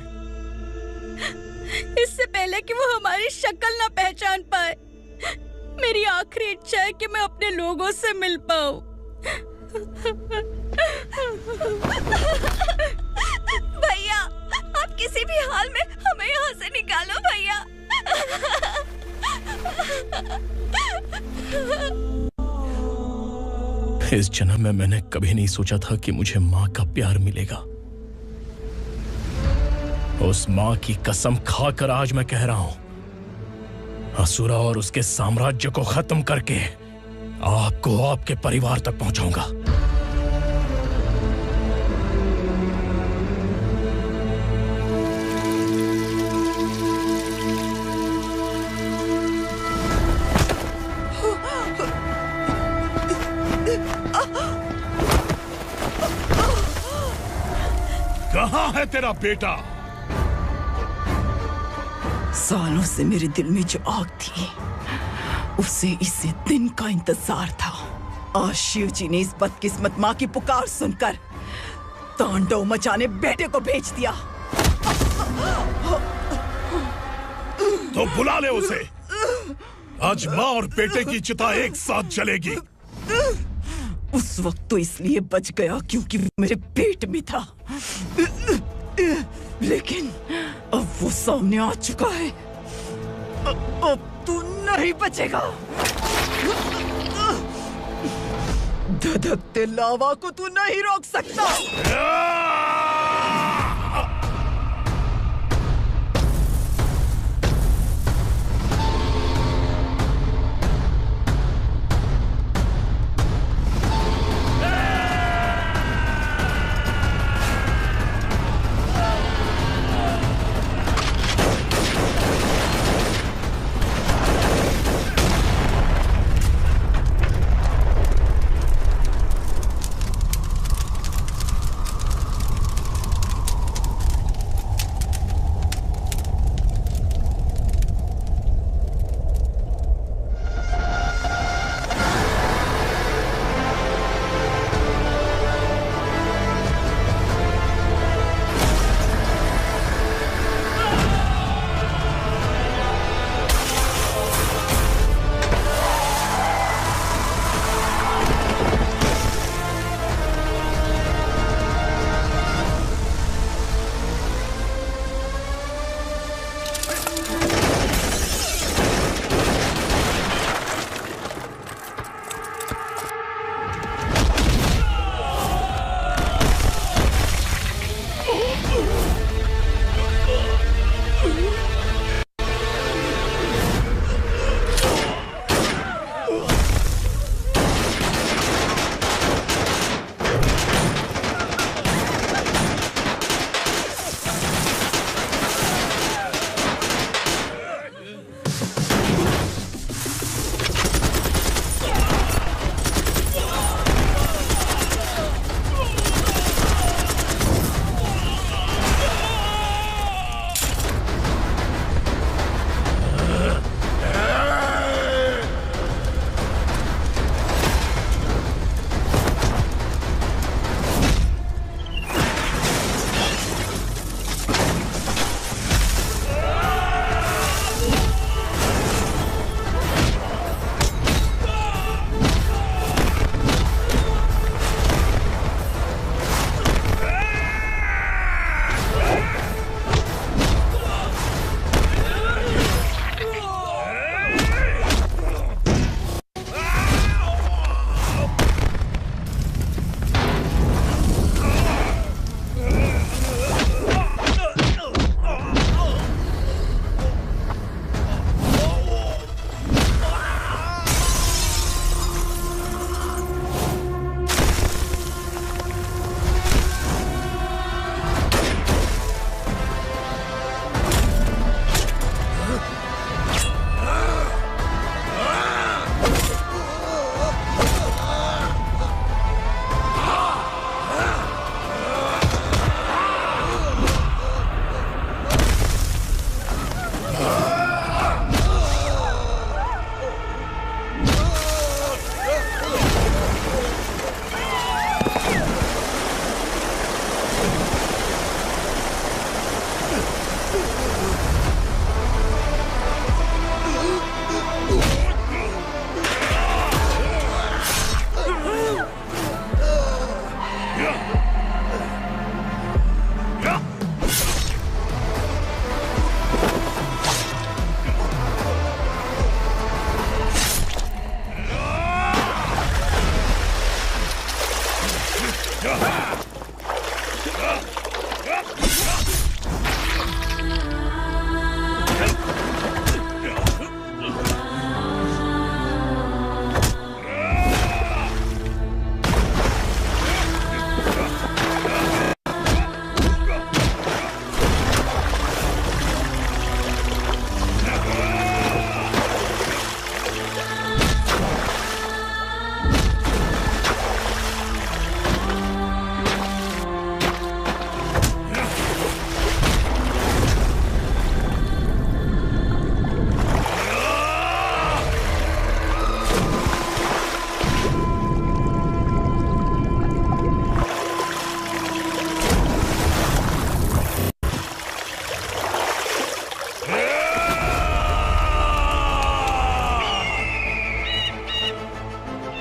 इससे पहले कि वो हमारी शक्ल ना पहचान पाए, मेरी आखिरी इच्छा है कि मैं अपने लोगों से मिल पाऊं। भैया, आप किसी भी हाल में हमें यहाँ से निकालो भैया। इस जन्म में मैंने कभी नहीं सोचा था कि मुझे माँ का प्यार मिलेगा। उस माँ की कसम खाकर आज मैं कह रहा हूं, असुरा और उसके साम्राज्य को खत्म करके आपको आपके परिवार तक पहुंचाऊंगा। कहाँ है तेरा बेटा? सालों से मेरे दिल में जो आग थी, उसे इसी दिन का इंतजार था। आज शिव जी ने इस बदकिस्मत माँ की पुकार सुनकर तांडव मचाने बेटे को भेज दिया। तो बुला ले उसे। आज माँ और बेटे की चिता एक साथ जलेगी। उस वक्त तो इसलिए बच गया क्योंकि वो मेरे पेट में था, लेकिन अब वो सामने आ चुका है। अब तू नहीं बचेगा। धधकते लावा को तू नहीं रोक सकता।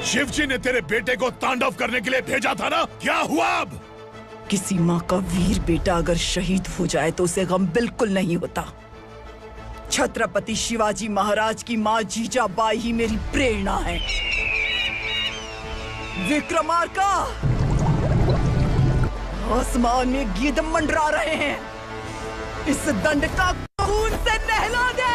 शिवजी ने तेरे बेटे को तांडव करने के लिए भेजा था ना, क्या हुआ अब? किसी माँ का वीर बेटा अगर शहीद हो जाए तो उसे गम बिल्कुल नहीं होता। छत्रपति शिवाजी महाराज की माँ जीजाबाई ही मेरी प्रेरणा है। विक्रमार्का, आसमान में गिद्ध मंडरा रहे हैं, इस दंड का खून से नहला दे।